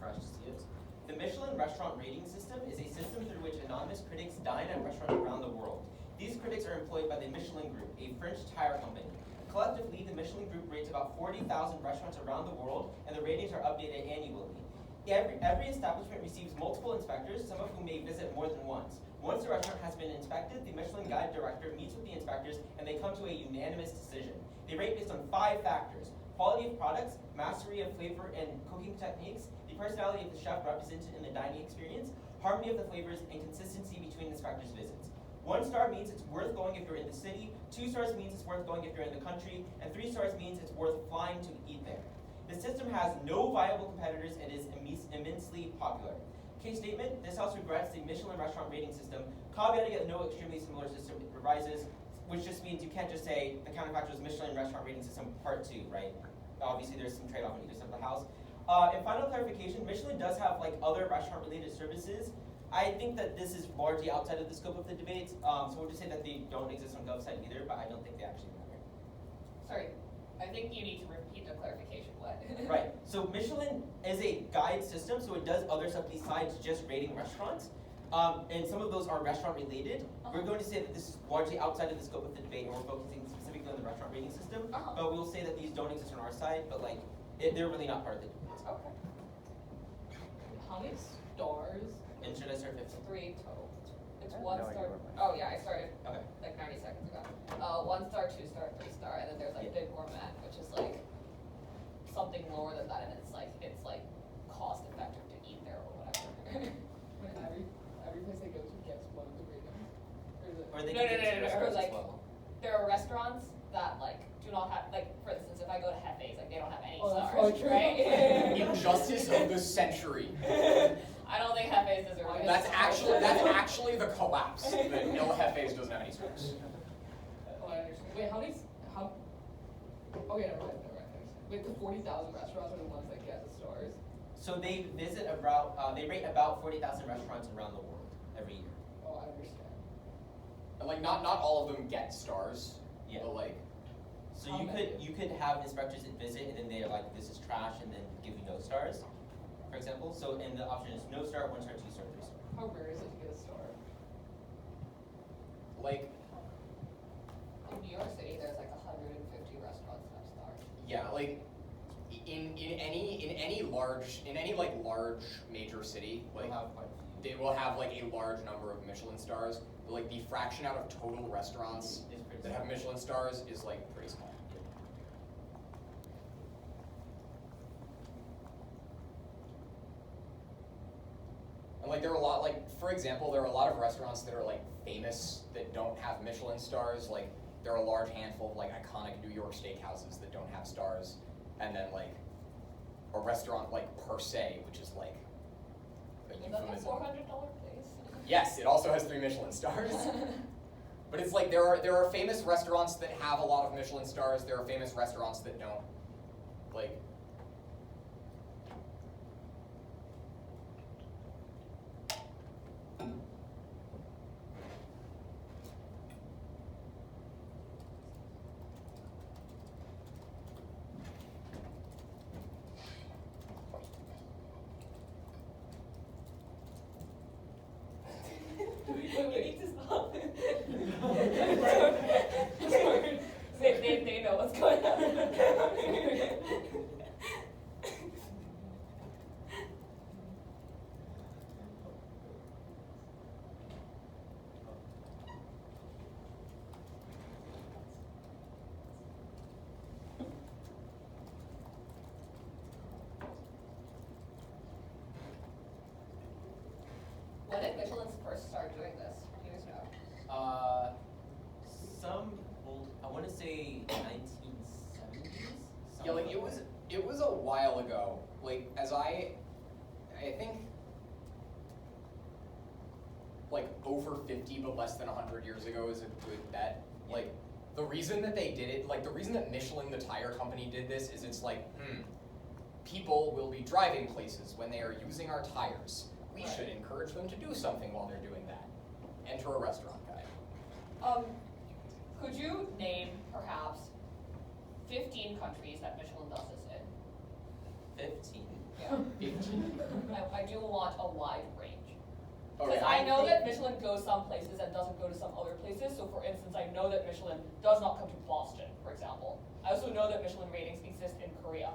fresh to see it. The Michelin restaurant rating system is a system through which anonymous critics dine at restaurants around the world. These critics are employed by the Michelin Group, a French tire company. Collectively, the Michelin Group rates about 40,000 restaurants around the world, and the ratings are updated annually. Every establishment receives multiple inspectors, some of whom may visit more than once. Once the restaurant has been inspected, the Michelin Guide director meets with the inspectors and they come to a unanimous decision. They rate based on 5 factors: quality of products, mastery of flavor and cooking techniques, the personality of the chef represented in the dining experience, harmony of the flavors, and consistency between inspectors' visits. 1 star means it's worth going if you're in the city, 2 stars means it's worth going if you're in the country, and 3 stars means it's worth flying to eat there. The system has no viable competitors and is immensely popular. Case statement: this house regrets the Michelin restaurant rating system. Caveating that no extremely similar system arises, which just means you can't just say the counterfactual is Michelin restaurant rating system part 2, right? Obviously there's some trade-off on either side of the house. And final clarification, Michelin does have like other restaurant-related services. I think that this is largely outside of the scope of the debate, so we'll just say that they don't exist on GovSite either, but I don't think they actually matter. Sorry, I think you need to repeat the clarification. What? Right. So Michelin is a guide system, so it does other stuff besides just rating restaurants. And some of those are restaurant related. We're going to say that this is largely outside of the scope of the debate, and we're focusing specifically on the restaurant rating system. But we'll say that these don't exist on our side, but like they're really not part of the debate. Okay. How many stars? And should I start 15? 3 total. It's I have 1 no idea star. what mine is. Oh yeah, I started Okay. like 90 seconds ago. 1 star, 2 star, 3 star, and then there's like Big Gourmet, which is like something lower than that, and it's like cost effective to eat there or whatever. When every place they go to gets one of the ratings? Or is it? Or they No, can no, get no, zero no, stars like- as well. There are restaurants that like do not have, like for instance, if I go to Hefe's, like they don't have any Oh, that's stars, so true. right? Injustice of the century. I don't think Hefe's deserves Well, it. That's actually the collapse. That no Hefe's doesn't have any stars. Oh, I understand. Wait, how? Okay, never mind. Wait, the 40,000 restaurants are the ones that get the stars? So they visit about, they rate about 40,000 restaurants around the world every year. Oh, I understand. And like not all of them get stars. Yeah. But like So How many? you could have inspectors that visit and then they're like, this is trash, and then give you no stars, for example. So and the option is no star, 1 star, 2 star, 3 star. How rare is it to get a star? like In New York City, there's like 150 restaurants that have stars. yeah, like in any large major city, like We'll have quite a few. they will have like a large number of Michelin stars, but like the fraction out of total restaurants It's pretty that have small. Michelin stars is like pretty small. And like there are a lot, like for example, there are a lot of restaurants that are like famous that don't have Michelin stars. Like there are a large handful of like iconic New York steakhouses that don't have stars, and then like a restaurant like Per Se, which is like a Is that the euphemism. $400 place? Yes, it also has 3 Michelin stars. But it's like there are famous restaurants that have a lot of Michelin stars. There are famous restaurants that don't. Like You need to stop. They know what's going on. When did Michelin first start doing this? Do you guys know? Some old, I want to say 1970s. yeah, like it was a while ago. Like as I think like over 50 but less than 100 years ago is a good bet. Yeah. Like the reason that they did it, like the reason that Michelin, the tire company, did this is it's like, people will be driving places when they are using our tires. We should encourage them to do something while they're doing that. Enter a restaurant guide. Could you name perhaps 15 countries that Michelin does this in? 15. Yeah. 15. I do want a wide range. Okay. Because I know that Michelin goes some places and doesn't go to some other places. So for instance, I know that Michelin does not come to Boston, for example. I also know that Michelin ratings exist in Korea.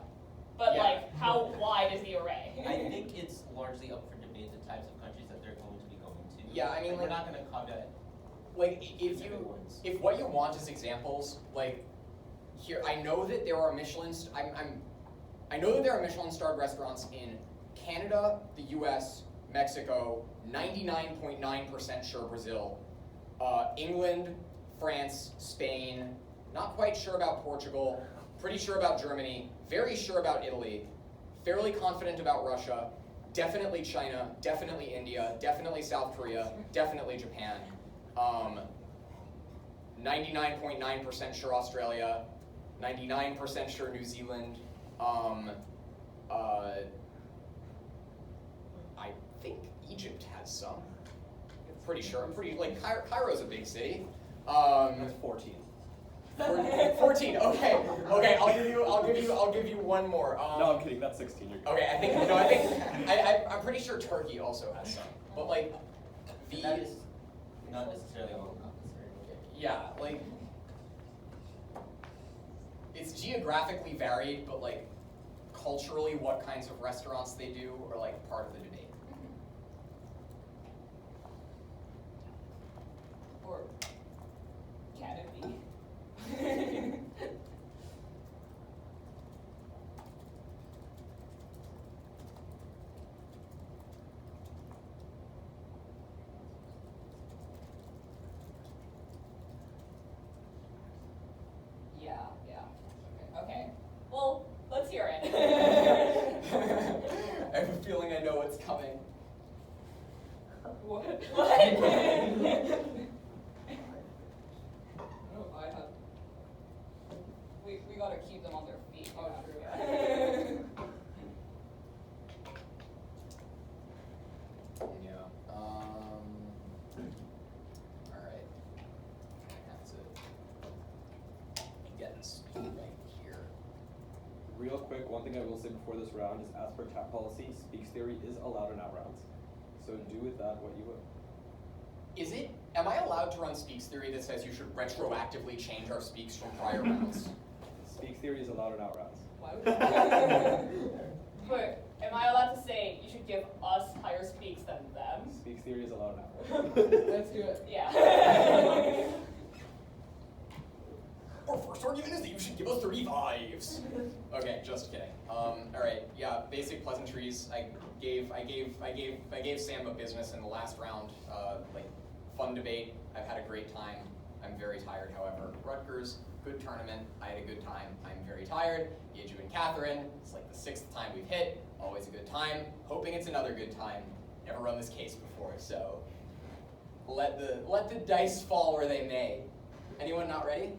But Yeah. like, how wide is the array? I think it's largely up for debate the types of countries that they're going to be going to. Yeah, I mean, we're like- not going to caveat. Like, specific ones. if what you want is examples, like, here, I know that there are I know that there are Michelin-starred restaurants in Canada, the U.S., Mexico, 99.9% sure Brazil, England, France, Spain, not quite sure about Portugal, pretty sure about Germany, very sure about Italy, fairly confident about Russia, definitely China, definitely India, definitely South Korea, definitely Japan, 99.9% sure Australia, 99% sure New Zealand, I think Egypt has some. Pretty sure. Like Cairo's a big city. That's 14. 14. Okay. Okay. I'll give you one more. No, I'm kidding. That's 16. You're good. Okay. I'm pretty sure Turkey also has some. But like That is not necessarily all encompassing. yeah, like it's geographically varied, but like culturally, what kinds of restaurants they do are like part of the debate. Or can it be? Yeah. Okay. Well, let's hear it. I have a feeling I know what's coming. What? What? No, I have. We gotta keep them on their feet. Oh, true. Yeah. All right. That's it. Getting speed right here. Real quick, one thing I will say before this round is, as per TAP policy, speaks theory is allowed in out-rounds. So do with that what you will. Is it? Am I allowed to run speaks theory that says you should retroactively change our speaks from prior rounds? Speaks theory is allowed in out-rounds. Why would But am I allowed to say you should give us higher speaks than them? Speaks theory is allowed in out-rounds. Let's do it. Yeah. Our first argument is that you should give us 35s. Okay, just kidding. All right, yeah, basic pleasantries. I gave Sam a business in the last round. Like, fun debate. I've had a great time. I'm very tired, however. Rutgers, good tournament. I had a good time. I'm very tired. Yeju and Catherine. It's like the 6th time we've hit. Always a good time. Hoping it's another good time. Never run this case before, so let the dice fall where they may. Anyone not ready?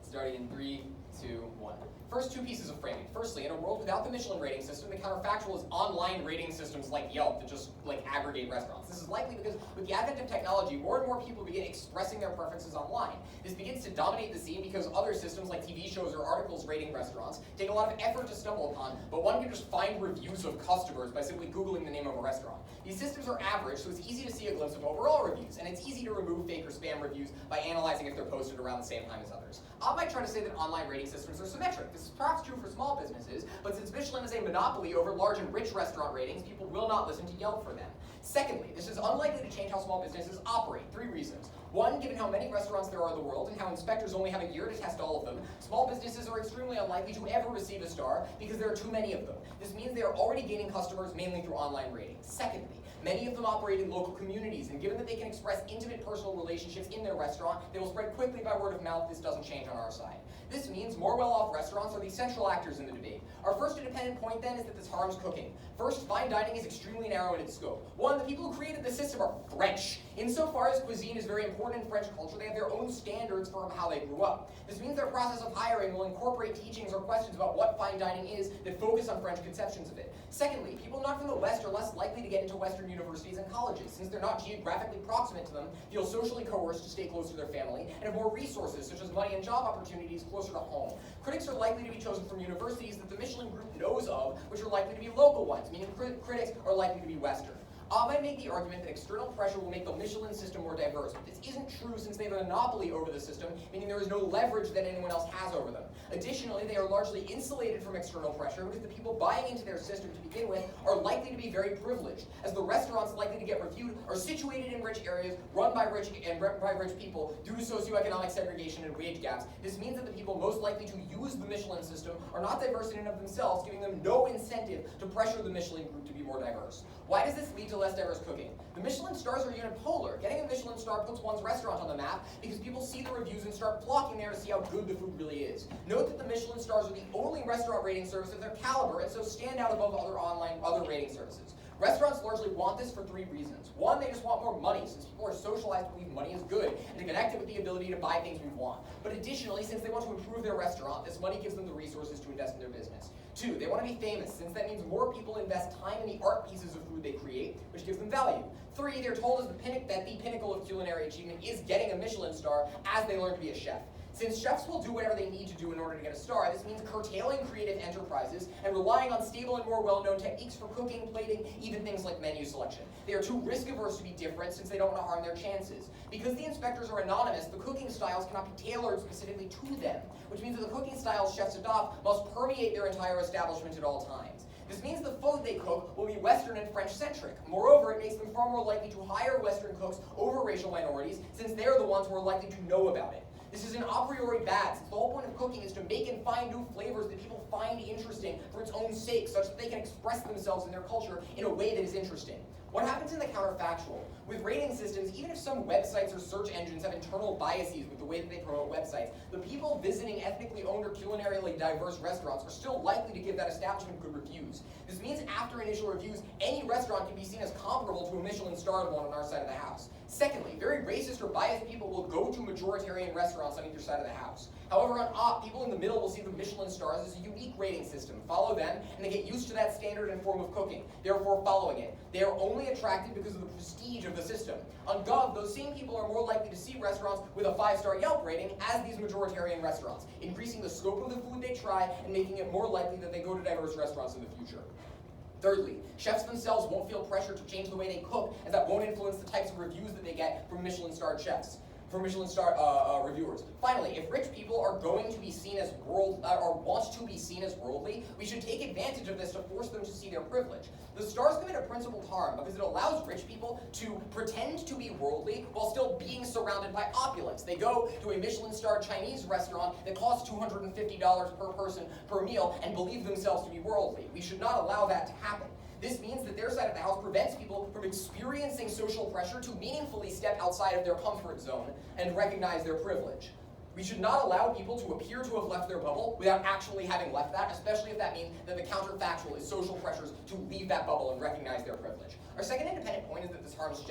Starting in 3, 2, 1. First, 2 pieces of framing. Firstly, in a world without the Michelin rating system, the counterfactual is online rating systems like Yelp that just like aggregate restaurants. This is likely because with the advent of technology, more and more people begin expressing their preferences online. This begins to dominate the scene because other systems like TV shows or articles rating restaurants take a lot of effort to stumble upon, but one can just find reviews of customers by simply Googling the name of a restaurant. These systems are average, so it's easy to see a glimpse of overall reviews, and it's easy to remove fake or spam reviews by analyzing if they're posted around the same time as others. I might try to say that online rating systems are symmetric. This is perhaps true for small businesses, but since Michelin is a monopoly over large and rich restaurant ratings, people will not listen to Yelp for them. Secondly, this is unlikely to change how small businesses operate. 3 reasons. 1, given how many restaurants there are in the world and how inspectors only have a year to test all of them, small businesses are extremely unlikely to ever receive a star because there are too many of them. This means they are already gaining customers mainly through online ratings. Secondly, many of them operate in local communities, and given that they can express intimate personal relationships in their restaurant, they will spread quickly by word of mouth. This doesn't change on our side. This means more well-off restaurants are the central actors in the debate. Our first independent point then is that this harms cooking. First, fine dining is extremely narrow in its scope. 1, the people who created the system are French. Insofar as cuisine is very important in French culture, they have their own standards for how they grew up. This means their process of hiring will incorporate teachings or questions about what fine dining is that focus on French conceptions of it. Secondly, people not from the West are less likely to get into Western universities and colleges, since they're not geographically proximate to them, feel socially coerced to stay close to their family, and have more resources such as money and job opportunities closer closer to home. Critics are likely to be chosen from universities that the Michelin Group knows of, which are likely to be local ones, meaning critics are likely to be Western. I might make the argument that external pressure will make the Michelin system more diverse, but this isn't true since they have a monopoly over the system, meaning there is no leverage that anyone else has over them. Additionally, they are largely insulated from external pressure because the people buying into their system to begin with are likely to be very privileged, as the restaurants likely to get reviewed are situated in rich areas, run by rich people due to socioeconomic segregation and wage gaps. This means that the people most likely to use the Michelin system are not diverse in and of themselves, giving them no incentive to pressure the Michelin Group to be more diverse. Why does this lead to less diverse cooking? The Michelin stars are unipolar. Getting a Michelin star puts one's restaurant on the map because people see the reviews and start flocking there to see how good the food really is. Note that the Michelin stars are the only restaurant rating service of their caliber and so stand out above other rating services. Restaurants largely want this for 3 reasons. 1, they just want more money, since people are socialized to believe money is good, and to connect it with the ability to buy things we want. But additionally, since they want to improve their restaurant, this money gives them the resources to invest in their business. 2, they want to be famous, since that means more people invest time in the art pieces of food they create, which gives them value. 3, they're told that the pinnacle of culinary achievement is getting a Michelin star as they learn to be a chef. Since chefs will do whatever they need to do in order to get a star, this means curtailing creative enterprises and relying on stable and more well-known techniques for cooking, plating, even things like menu selection. They are too risk-averse to be different since they don't want to harm their chances. Because the inspectors are anonymous, the cooking styles cannot be tailored specifically to them, which means that the cooking styles chefs adopt must permeate their entire establishment at all times. This means the food they cook will be Western and French-centric. Moreover, it makes them far more likely to hire Western cooks over racial minorities, since they're the ones who are likely to know about it. This is an a priori bad, since the whole point of cooking is to make and find new flavors that people find interesting for its own sake, such that they can express themselves in their culture in a way that is interesting. What happens in the counterfactual? With rating systems, even if some websites or search engines have internal biases with the way that they promote websites, the people visiting ethnically owned or culinarily diverse restaurants are still likely to give that establishment good reviews. This means after initial reviews, any restaurant can be seen as comparable to a Michelin-starred one on our side of the house. Secondly, very racist or biased people will go to majoritarian restaurants on either side of the house. However, on op, people in the middle will see the Michelin stars as a unique rating system, follow them, and they get used to that standard and form of cooking, therefore following it. They are only attracted because of the prestige of the system. On Gov, those same people are more likely to see restaurants with a 5-star Yelp rating as these majoritarian restaurants, increasing the scope of the food they try and making it more likely that they go to diverse restaurants in the future. Thirdly, chefs themselves won't feel pressure to change the way they cook, as that won't influence the types of reviews that they get from Michelin-starred chefs. For Michelin-star reviewers. Finally, if rich people are going to be seen as or want to be seen as worldly, we should take advantage of this to force them to see their privilege. The stars commit a principled harm because it allows rich people to pretend to be worldly while still being surrounded by opulence. They go to a Michelin-starred Chinese restaurant that costs $250 per person per meal and believe themselves to be worldly. We should not allow that to happen. This means that their side of the house prevents people from experiencing social pressure to meaningfully step outside of their comfort zone and recognize their privilege. We should not allow people to appear to have left their bubble without actually having left that, especially if that means that the counterfactual is social pressures to leave that bubble and recognize their privilege. Our second independent point is that this harms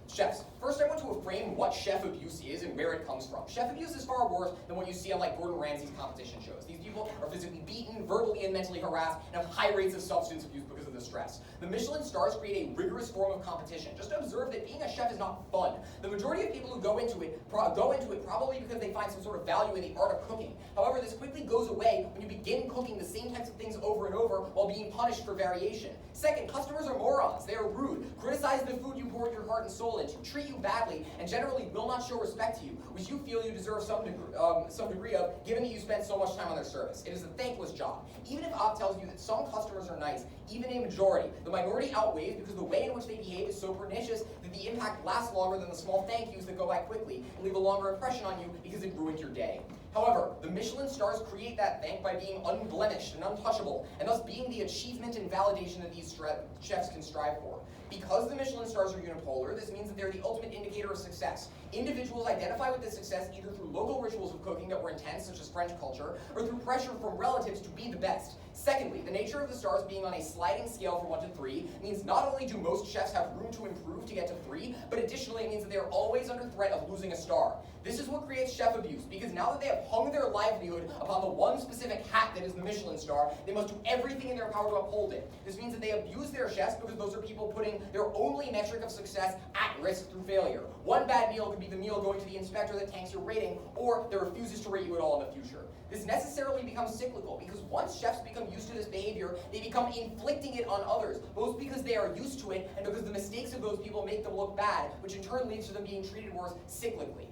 chefs. First, I want to frame what chef abuse is and where it comes from. Chef abuse is far worse than what you see on like Gordon Ramsay's competition shows. These people are physically beaten, verbally and mentally harassed, and have high rates of substance abuse because of the stress. The Michelin stars create a rigorous form of competition. Just observe that being a chef is not fun. The majority of people who go into it probably because they find some sort of value in the art of cooking. However, this quickly goes away when you begin cooking the same types of things over and over while being punished for variation. Second, customers are morons. They are rude, criticize the food you poured your heart and soul into, treat you badly, and generally will not show respect to you, which you feel you deserve some degree of, given that you spent so much time on their service. It is a thankless job. Even if Op tells you that some customers are nice, even a majority, the minority outweighs because the way in which they behave is so pernicious that the impact lasts longer than the small thank yous that go by quickly and leave a longer impression on you because it ruined your day. However, the Michelin stars create that thank by being unblemished and untouchable, and thus being the achievement and validation that these chefs can strive for. Because the Michelin stars are unipolar, this means that they're the ultimate indicator of success. Individuals identify with this success either through local rituals of cooking that were intense, such as French culture, or through pressure from relatives to be the best. Secondly, the nature of the stars being on a sliding scale from 1 to 3 means not only do most chefs have room to improve to get to 3, but additionally it means that they are always under threat of losing a star. This is what creates chef abuse, because now that they have hung their livelihood upon the one specific hat that is the Michelin star, they must do everything in their power to uphold it. This means that they abuse their chefs because those are people putting their only metric of success at risk through failure. One bad meal could be the meal going to the inspector that tanks your rating, or that refuses to rate you at all in the future. This necessarily becomes cyclical because once chefs become used to this behavior, they become inflicting it on others, both because they are used to it and because the mistakes of those people make them look bad, which in turn leads to them being treated worse cyclically.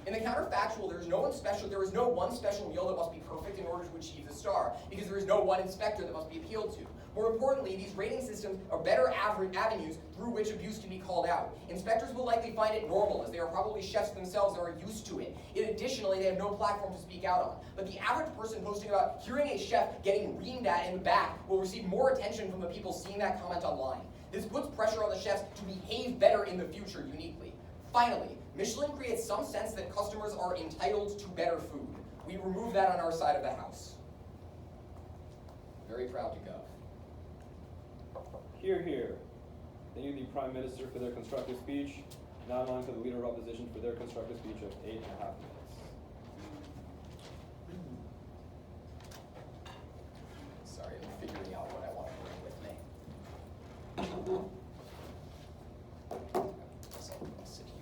In the counterfactual, there is no one special meal that must be perfect in order to achieve the star, because there is no one inspector that must be appealed to. More importantly, these rating systems are better avenues through which abuse can be called out. Inspectors will likely find it normal, as they are probably chefs themselves and are used to it. Additionally, they have no platform to speak out on. But the average person posting about hearing a chef getting reamed at in the back will receive more attention from the people seeing that comment online. This puts pressure on the chefs to behave better in the future uniquely. Finally, Michelin creates some sense that customers are entitled to better food. We remove that on our side of the house. Very proud to go. Hear, hear. Thank you to the Prime Minister for their constructive speech. Now on to the Leader of Opposition for their constructive speech of 8.5 minutes. Sorry, I'm figuring out what I want to bring with me. So I'll sit here.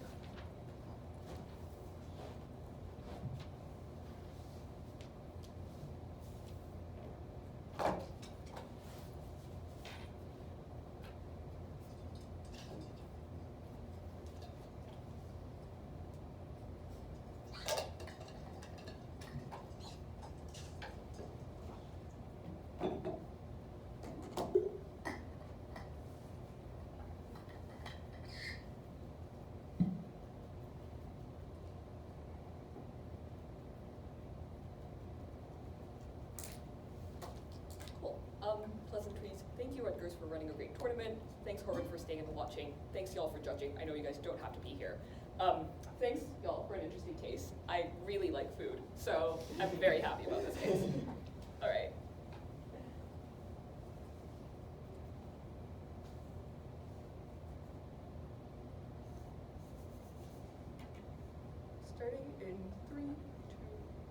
Pleasantries. Thank you, Rutgers, for running a great tournament. Thanks, Harvard, for staying and watching. Thanks, y'all, for judging. I know you guys don't have to be here. Thanks, y'all, for an interesting case. I really like food, so I'm very happy about this case. All right. Starting in 3, 2,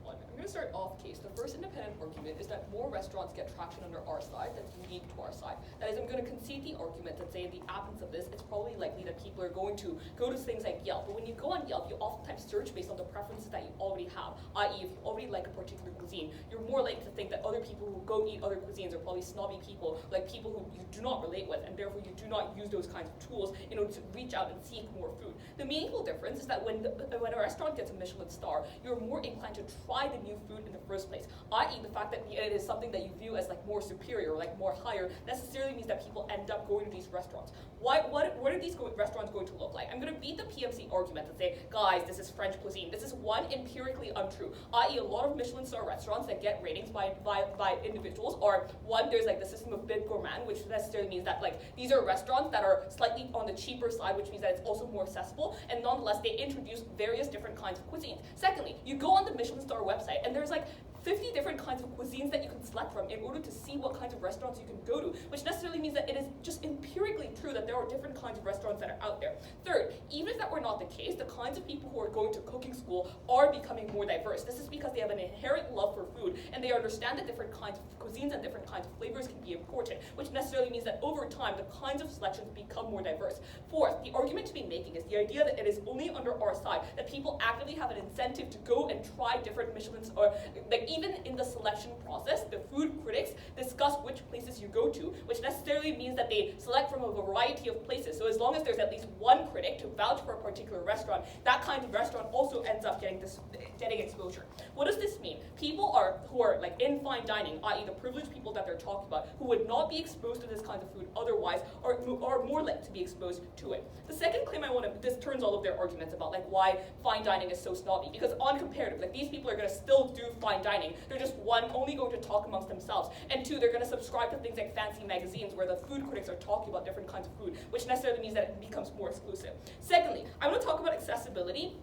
1. I'm going to start off case. The first independent argument is that more restaurants get traction under our side that's unique to our side. That is, I'm going to concede the argument that, say, in the absence of this, it's probably likely that people are going to go to things like Yelp. But when you go on Yelp, you oftentimes search based on the preferences that you already have. I.e., if you already like a particular cuisine, you're more likely to think that other people who go eat other cuisines are probably snobby people, like people who you do not relate with, and therefore you do not use those kinds of tools in order to reach out and seek more food. The meaningful difference is that when a restaurant gets a Michelin star, you're more inclined to try the new food in the first place. I.e., the fact that it is something that you view as like more superior or like more higher necessarily means that people end up going to these restaurants. What are these restaurants going to look like? I'm going to beat the PMC argument and say, guys, this is French cuisine. This is one, empirically untrue. I.e., a lot of Michelin star restaurants that get ratings by individuals are, one, there's like the system of bib gourmand, which necessarily means that like these are restaurants that are slightly on the cheaper side, which means that it's also more accessible, and nonetheless they introduce various different kinds of cuisines. Secondly, you go on the Michelin star website and there's like 50 different kinds of cuisines that you can select from in order to see what kinds of restaurants you can go to, which necessarily means that it is just empirically true that there are different kinds of restaurants that are out there. Third, even if that were not the case, the kinds of people who are going to cooking school are becoming more diverse. This is because they have an inherent love for food, and they understand that different kinds of cuisines and different kinds of flavors can be important, which necessarily means that over time, the kinds of selections become more diverse. Fourth, the argument to be making is the idea that it is only under our side that people actively have an incentive to go and try different Michelins, or like even in the selection process, the food critics discuss which places you go to, which necessarily means that they select from a variety of places. So as long as there's at least one critic to vouch for a particular restaurant, that kind of restaurant also ends up getting exposure. What does this mean? People who are like in fine dining, i.e. the privileged people that they're talking about, who would not be exposed to this kind of food otherwise, are more likely to be exposed to it. The second claim this turns all of their arguments about like why fine dining is so snobby, because on comparative, like these people are going to still do fine dining. They're just, one, only going to talk amongst themselves, and two, they're going to subscribe to things like fancy magazines where the food critics are talking about different kinds of food, which necessarily means that it becomes more exclusive. Secondly, I want to talk about accessibility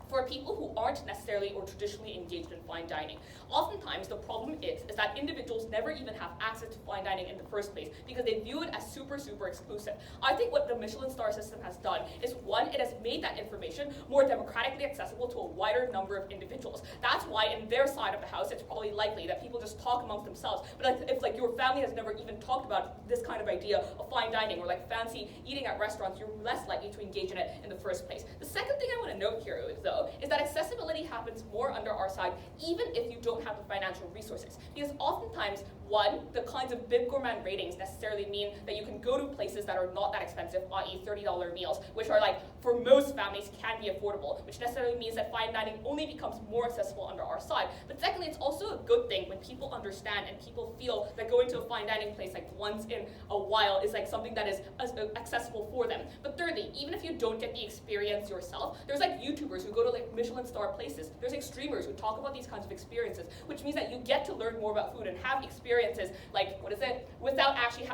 for people who aren't necessarily or traditionally engaged in fine dining. Oftentimes, the problem is that individuals never even have access to fine dining in the first place because they view it as super, super exclusive. I think what the Michelin star system has done is, one, it has made that information more democratically accessible to a wider number of individuals. That's why in their side of the house, it's probably likely that people just talk amongst themselves. But if like your family has never even talked about this kind of idea of fine dining or like fancy eating at restaurants, you're less likely to engage in it in the first place. The second thing I want to note here, though, is that accessibility happens more under our side even if you don't have the financial resources. Because oftentimes, one, the kinds of bib gourmand ratings necessarily mean that you can go to places that are not that expensive, i.e. $30 meals, which are like, for most families, can be affordable, which necessarily means that fine dining only becomes more accessible under our side. But secondly, it's also a good thing when people understand and people feel that going to a fine dining place like once in a while is like something that is accessible for them. But thirdly, even if you don't get the experience yourself, there's like YouTubers who go to like Michelin star places. There's like streamers who talk about these kinds of experiences, which means that you get to learn more about food and have experiences like, without actually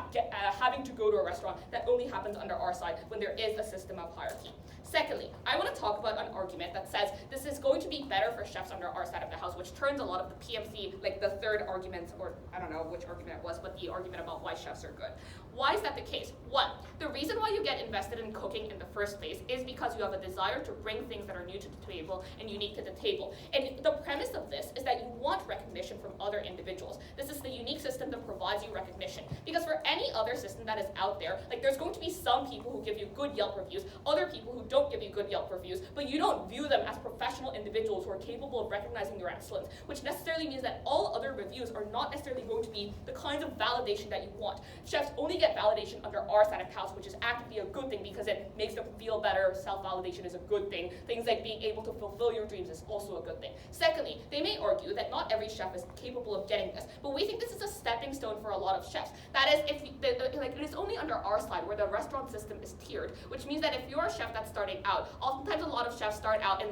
having to go to a restaurant. That only happens under our side when there is a system of hierarchy. Secondly, I want to talk about an argument that says this is going to be better for chefs under our side of the house, which turns a lot of the PMC, like the third argument, or I don't know which argument it was, but the argument about why chefs are good. Why is that the case? One, the reason why you get invested in cooking in the first place is because you have a desire to bring things that are new to the table and unique to the table. And the premise of this is that you want recognition from other individuals. This is the unique system that provides you recognition. Because for any other system that is out there, like there's going to be some people who give you good Yelp reviews, other people who don't give you good Yelp reviews, but you don't view them as professional individuals who are capable of recognizing your excellence, which necessarily means that all other reviews are not necessarily going to be the kinds of validation that you want. Chefs only get validation under our side of the house, which is actively a good thing because it makes them feel better. Self-validation is a good thing. Things like being able to fulfill your dreams is also a good thing. Secondly, they may argue that not every chef is capable of getting this, but we think this is a stepping stone for a lot of chefs. That is, it is only under our side where the restaurant system is tiered, which means that if you're a chef that's starting out, oftentimes a lot of chefs start out in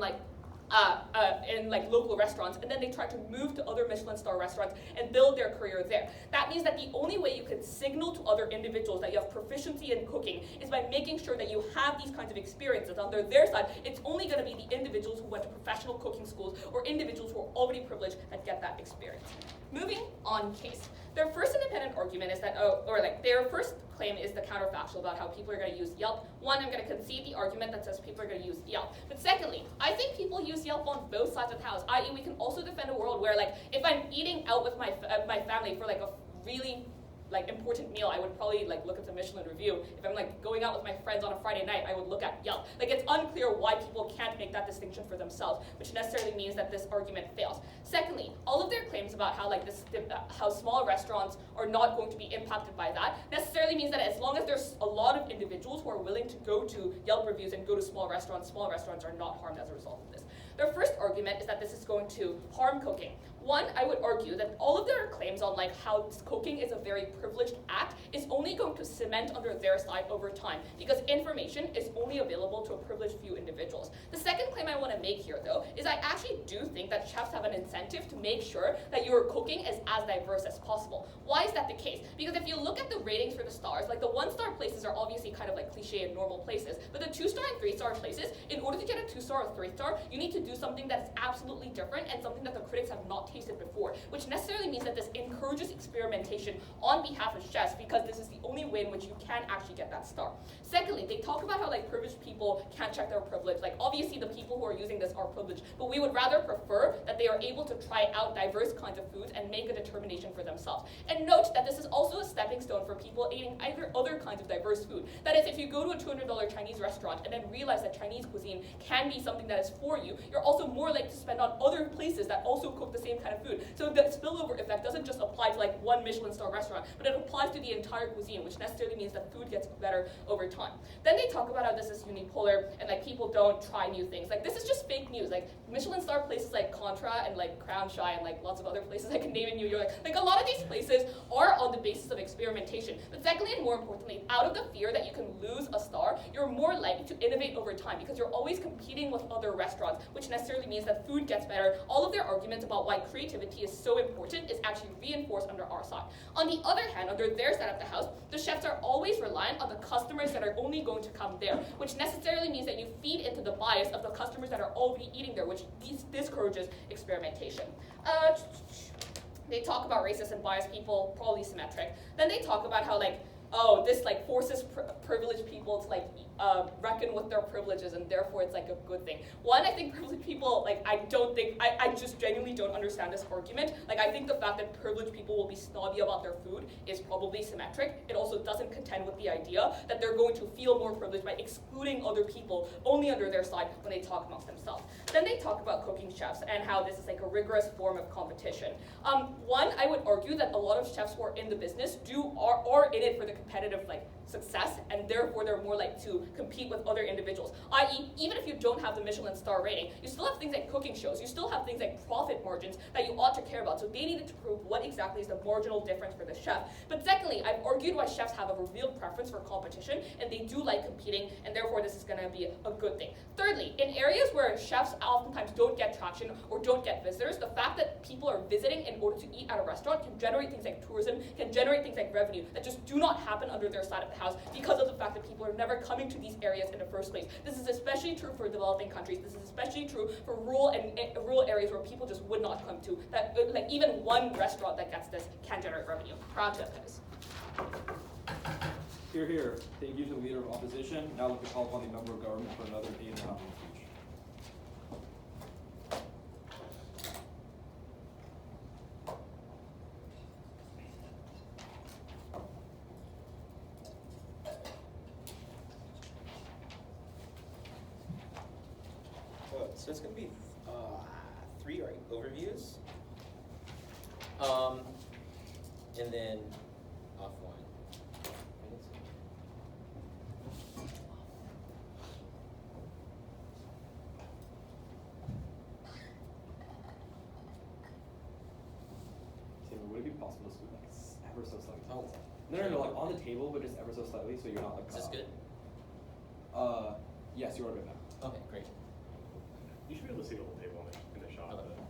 local restaurants, and then they try to move to other Michelin star restaurants and build their career there. That means that the only way you can signal to other individuals that you have proficiency in cooking is by making sure that you have these kinds of experiences. Under their side, it's only going to be the individuals who went to professional cooking schools or individuals who are already privileged that get that experience. Moving on case. Their first independent argument is that, their first claim is the counterfactual about how people are going to use Yelp. One, I'm going to concede the argument that says people are going to use Yelp. But secondly, I think people use Yelp on both sides of the house, i.e. we can also defend a world where, like, if I'm eating out with my family for, like, a really important meal, I would probably look at the Michelin review. If I'm going out with my friends on a Friday night, I would look at Yelp. It's unclear why people can't make that distinction for themselves, which necessarily means that this argument fails. Secondly, all of their claims about how small restaurants are not going to be impacted by that necessarily means that as long as there's a lot of individuals who are willing to go to Yelp reviews and go to small restaurants are not harmed as a result of this. Their first argument is that this is going to harm cooking. One, I would argue that all of their claims on how cooking is a very privileged act is only going to cement under their side over time because information is only available to a privileged few individuals. The second claim I want to make here, though, is I actually do think that chefs have an incentive to make sure that your cooking is as diverse as possible. Why is that the case? Because if you look at the ratings for the stars, the 1-star places are obviously kind of cliche and normal places, but the 2-star and 3-star places, in order to get a 2-star or 3-star, you need to do something that is absolutely different and something that the critics have not tasted before, which necessarily means that this encourages experimentation on behalf of chefs because this is the only way in which you can actually get that star. Secondly, they talk about how privileged people can't check their privilege. Obviously the people who are using this are privileged, but we would rather prefer that they are able to try out diverse kinds of foods and make a determination for themselves. And note that this is also a stepping stone for people eating other kinds of diverse food. That is, if you go to a $200 Chinese restaurant and then realize that Chinese cuisine can be something that is for you, you're also more likely to spend on other places that also cook the same kind of food. So the spillover effect doesn't just apply to one Michelin star restaurant, but it applies to the entire cuisine, which necessarily means that food gets better over time. Then they talk about how this is unipolar and people don't try new things. This is just fake news. Michelin star places like Contra and Crown Shy and lots of other places I can name in New York. A lot of these places are on the basis of experimentation. But secondly and more importantly, out of the fear that you can lose a star, you're more likely to innovate over time because you're always competing with other restaurants, which necessarily means that food gets better. All of their arguments about why creativity is so important is actually reinforced under our side. On the other hand, under their side of the house, the chefs are always reliant on the customers that are only going to come there, which necessarily means that you feed into the bias of the customers that are already eating there, which discourages experimentation. They talk about racist and biased people, probably symmetric. Then they talk about how oh, this like forces privileged people to like reckon with their privileges, and therefore it's like a good thing. One, I think privileged people, like I just genuinely don't understand this argument. Like I think the fact that privileged people will be snobby about their food is probably symmetric. It also doesn't contend with the idea that they're going to feel more privileged by excluding other people only under their side when they talk amongst themselves. Then they talk about cooking chefs and how this is like a rigorous form of competition. One, I would argue that a lot of chefs who are in the business are in it for the competitive like success, and therefore they're more like to compete with other individuals. I.e., even if you don't have the Michelin star rating, you still have things like cooking shows, you still have things like profit margins that you ought to care about. So they needed to prove what exactly is the marginal difference for the chef. But secondly, I've argued why chefs have a revealed preference for competition, and they do like competing, and therefore this is going to be a good thing. Thirdly, in areas where chefs oftentimes don't get traction or don't get visitors, the fact that people are visiting in order to eat at a restaurant can generate things like tourism, can generate things like revenue that just do not happen under their side of the house because of the fact that people are never coming to these areas in the first place. This is especially true for developing countries. This is especially true for rural areas where people just would not come to. That like even one restaurant that gets this can generate revenue. Proud to have this. Hear, hear. Thank you to the Leader of Opposition. Now let me call upon the Member of Government for another 8.5 minute speech. So it's going to be 3 overviews, and then off one. Tim, would it be possible to scoot like ever so slightly? Oh. No, like on the table, but just ever so slightly, so you're not like. Is this good? Yes, you are good now. Okay, great. You should be able to see the whole table in the shot. Okay.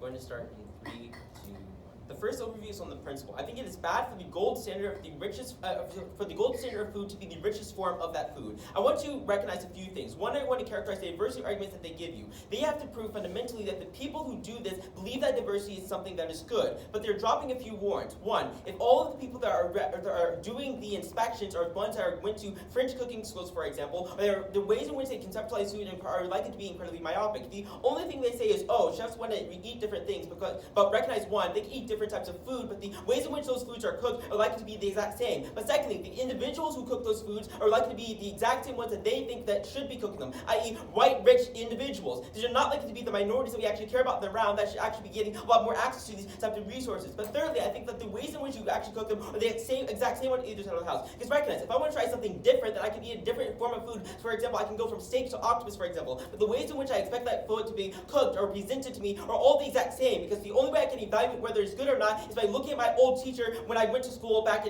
Going to start in 3, 2, 1. The first overview is on the principle. I think it is bad for the gold standard of the richest, for the gold standard of food to be the richest form of that food. I want to recognize a few things. One, I want to characterize the diversity arguments that they give you. They have to prove fundamentally that the people who do this believe that diversity is something that is good, but they're dropping a few warrants. One, if all of the people that are doing the inspections are ones that went to French cooking schools, for example, or the ways in which they conceptualize food are likely to be incredibly myopic. The only thing they say is, oh, chefs want to eat different things, but recognize one, they can eat different types of food, but the ways in which those foods are cooked are likely to be the exact same. But secondly, the individuals who cook those foods are likely to be the exact same ones that they think that should be cooking them, i.e. white, rich individuals. These are not likely to be the minorities that we actually care about in the round that should actually be getting a lot more access to these types of resources. But thirdly, I think that the ways in which you actually cook them are the exact same one at either side of the house. Because recognize, if I want to try something different, then I can eat a different form of food. For example, I can go from steak to octopus, for example. But the ways in which I expect that food to be cooked or presented to me are all the exact same, because the only way I can evaluate whether it's good or not is by looking at my old teacher when I went to school back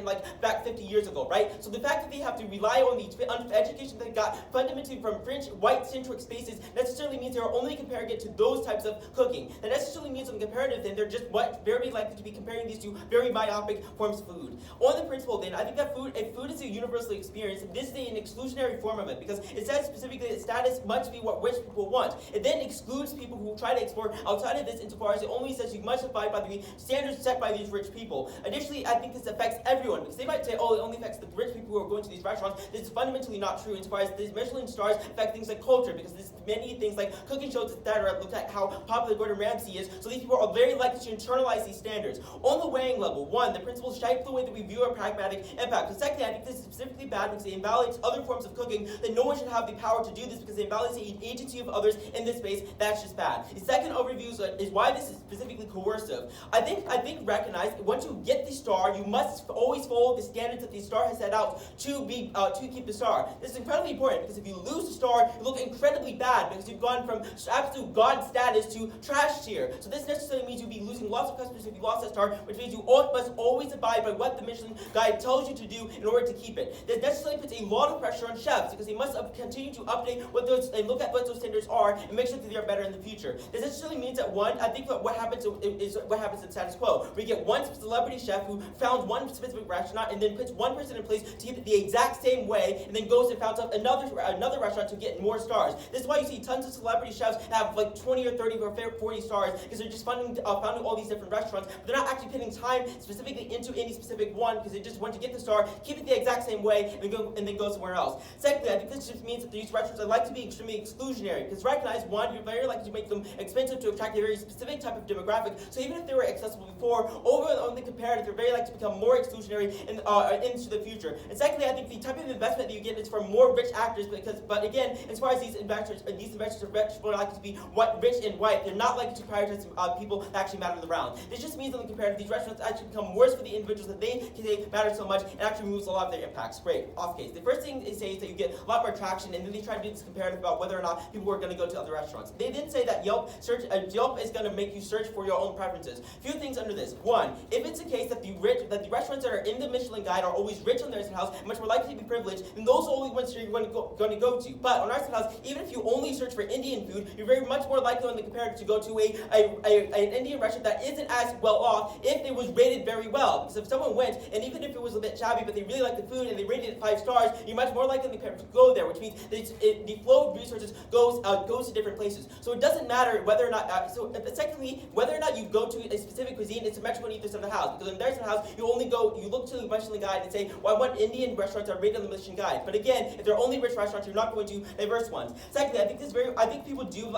50 years ago, right? So the fact that they have to rely on the education they got fundamentally from French white-centric spaces necessarily means they're only comparing it to those types of cooking. That necessarily means on the comparative, then they're just very likely to be comparing these to very myopic forms of food. On the principle, then, I think that if food is a universally experienced, this is an exclusionary form of it, because it says specifically that status must be what rich people want. It then excludes people who try to explore outside of this insofar as it only says you must abide by the standards set by these rich people. Additionally, I think this affects everyone, because they might say, oh, it only affects the rich people who are going to these restaurants. This is fundamentally not true insofar as these Michelin stars affect things like culture, because there's many things like cooking shows, etc. Look at how popular Gordon Ramsay is, so these people are very likely to internalize these standards. On the weighing level, one, the principles shape the way that we view our pragmatic impact. But secondly, I think this is specifically bad because it invalidates other forms of cooking, that no one should have the power to do this because it invalidates the agency of others in this space. That's just bad. The second overview is why this is specifically coercive. I think recognize once you get the star, you must always follow the standards that the star has set out to keep the star. This is incredibly important because if you lose the star, you look incredibly bad because you've gone from absolute god status to trash tier. So this necessarily means you'll be losing lots of customers if you lost that star, which means you must always abide by what the Michelin guide tells you to do in order to keep it. This necessarily puts a lot of pressure on chefs because they must continue to update and look at what those standards are and make sure that they are better in the future. This necessarily means that one, I think that what happens in status quo. We get one celebrity chef who found one specific restaurant and then puts one person in place to keep it the exact same way, and then goes and founds up another restaurant to get more stars. This is why you see tons of celebrity chefs have like 20 or 30 or 40 stars, because they're just founding all these different restaurants, but they're not actually putting time specifically into any specific one, because they just want to get the star, keep it the exact same way, and then go somewhere else. Secondly, I think this just means that these restaurants are like to be extremely exclusionary, because recognize, one, you're very likely to make them expensive to attract a very specific type of demographic, so even if they were accessible before, on the comparative, they're very likely to become more exclusionary into the future. And secondly, I think the type of investment that you get is from more rich actors, but again, as far as these investors are more likely to be rich and white. They're not likely to prioritize people that actually matter in the round. This just means, on the comparative, these restaurants actually become worse for the individuals that they matter so much, and actually removes a lot of their impacts. Great, off case. The first thing they say is that you get a lot more traction, and then they try to do this comparative about whether or not people are going to go to other restaurants. They then say that Yelp is going to make you search for your own preferences. Few things under this. One, if it's the case that the restaurants that are in the Michelin Guide are always rich on their house and much more likely to be privileged, then those are only ones you're going to go to. But on our house, even if you only search for Indian food, you're very much more likely on the comparative to go to an Indian restaurant that isn't as well off if it was rated very well. Because if someone went, and even if it was a bit shabby, but they really liked the food and they rated it 5 stars, you're much more likely on the comparative to go there, which means the flow of resources goes to different places. So it doesn't matter whether or not. Secondly, whether or not you go to a specific cuisine, it's symmetrical on either side of the house. Because on their side of the house, you look to the Michelin Guide and say, well, I want Indian restaurants that are rated on the Michelin Guide. But again, if they're only rich restaurants, you're not going to diverse ones. Secondly, I think people do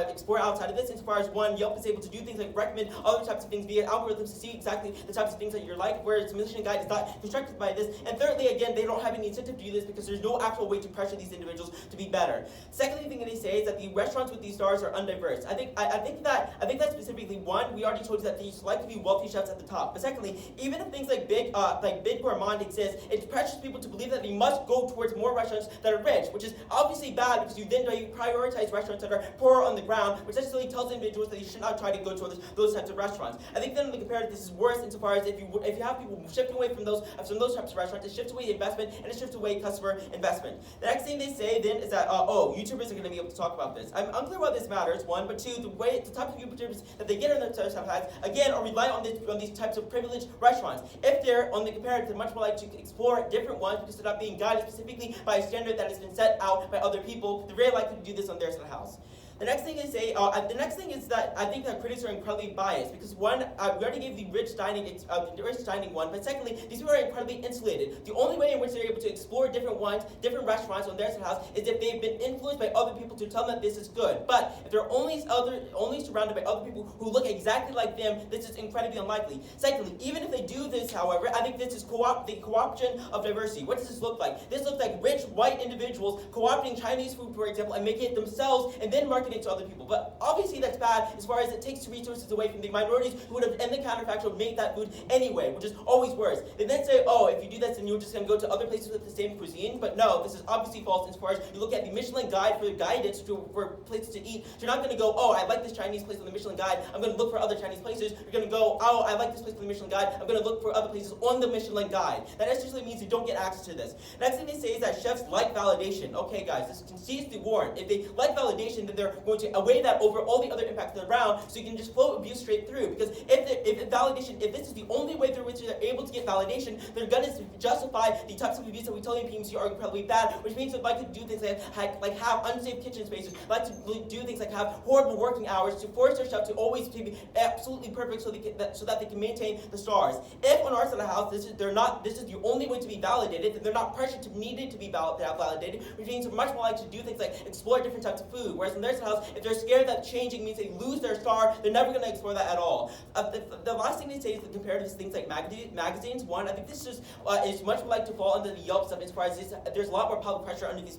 explore outside of this, insofar as, one, Yelp is able to do things like recommend other types of things via algorithms to see exactly the types of things that you're like, whereas the Michelin Guide is not constructed by this. And thirdly, again, they don't have any incentive to do this because there's no actual way to pressure these individuals to be better. Secondly, thing that they say is that the restaurants with these stars are undiverse. I think that specifically, one, we already told you that these like to be wealthy chefs at the top. But secondly, even if things like Big Gourmand exist, it pressures people to believe that they must go towards more restaurants that are rich, which is obviously bad because you prioritize restaurants that are poorer on the ground, which necessarily tells individuals that you should not try to go towards those types of restaurants. I think then in the comparative, this is worse insofar as if you have people shifting away from those types of restaurants, it shifts away investment and it shifts away customer investment. The next thing they say then is that YouTubers are going to be able to talk about this. I'm unclear why this matters, one, but two, the type of YouTubers that they get on their sites again are reliant on these types of privileged restaurants. If they're on the comparative, they're much more likely to explore different ones because they're not being guided specifically by a standard that has been set out by other people. They're very likely to do this on their side of the house. The next thing they say, is that I think that critics are incredibly biased because, one, we already gave the rich dining one, but secondly, these people are incredibly insulated. The only way in which they're able to explore different restaurants on their side of the house is if they've been influenced by other people to tell them that this is good. But if they're only surrounded by other people who look exactly like them, this is incredibly unlikely. Secondly, even if they do this, however, I think this is the co-option of diversity. What does this look like? This looks like rich white individuals co-opting Chinese food, for example, and making it themselves and then marketing it to other people. But obviously that's bad as far as it takes resources away from the minorities who would have in the counterfactual made that food anyway, which is always worse. They then say, if you do this, then you're just going to go to other places with the same cuisine. But no, this is obviously false as far as you look at the Michelin Guide for guidance for places to eat. So you're not going to go, I like this Chinese place on the Michelin Guide, I'm going to look for other Chinese places. You're going to go, I like this place on the Michelin Guide, I'm going to look for other places on the Michelin Guide. That essentially means you don't get access to this. Next thing they say is that chefs like validation. Okay, guys, this concedes the warrant. If they like validation, then they're going to weigh that over all the other impacts around, so you can just flow abuse straight through. Because if this is the only way through which they're able to get validation, they're going to justify the types of abuse that we tell you PMC are incredibly bad, which means that like to do things like have unsafe kitchen spaces, like to do things like have horrible working hours, to force their chef to always be absolutely perfect so that they can maintain the stars. If on our side of the house this is the only way to be validated, then they're not pressured to need it to be validated, which means they're much more likely to do things like explore different types of food. Whereas on their side of the house, if they're scared that changing means they lose their star, they're never going to explore that at all. The last thing they say is the comparative things like magazines. One, I think this is much more like to fall under the Yelp stuff as far as there's a lot more public pressure under these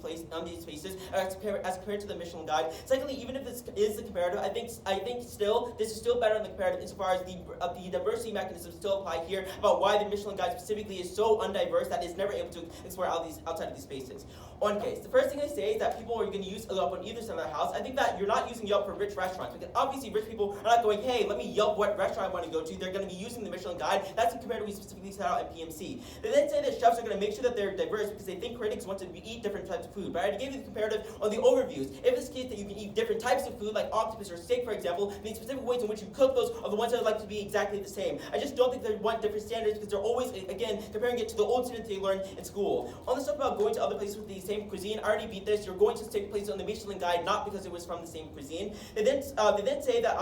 spaces as compared to the Michelin Guide. Secondly, even if this is the comparative, I think still this is still better than the comparative insofar as the diversity mechanisms still apply here about why the Michelin Guide specifically is so undiverse that it's never able to explore outside of these spaces. On case, the first thing I say is that people are going to use Yelp on either side of the house. I think that you're not using Yelp for rich restaurants, because obviously rich people are not going, hey, let me Yelp what restaurant I want to go to. They're going to be using the Michelin Guide. That's the comparative we specifically set out in PMC. They then say that chefs are going to make sure that they're diverse because they think critics want to eat different types of food. But I already gave you the comparative on the overviews. If it's the case that you can eat different types of food, like octopus or steak, for example, the specific ways in which you cook those are the ones that I'd like to be exactly the same. I just don't think they want different standards because they're always, again, comparing it to the old students they learned in school. On the stuff about going to other places with the same cuisine, I already beat this. You're going to take places on the Michelin Guide, not because it was from the same cuisine. They then say that,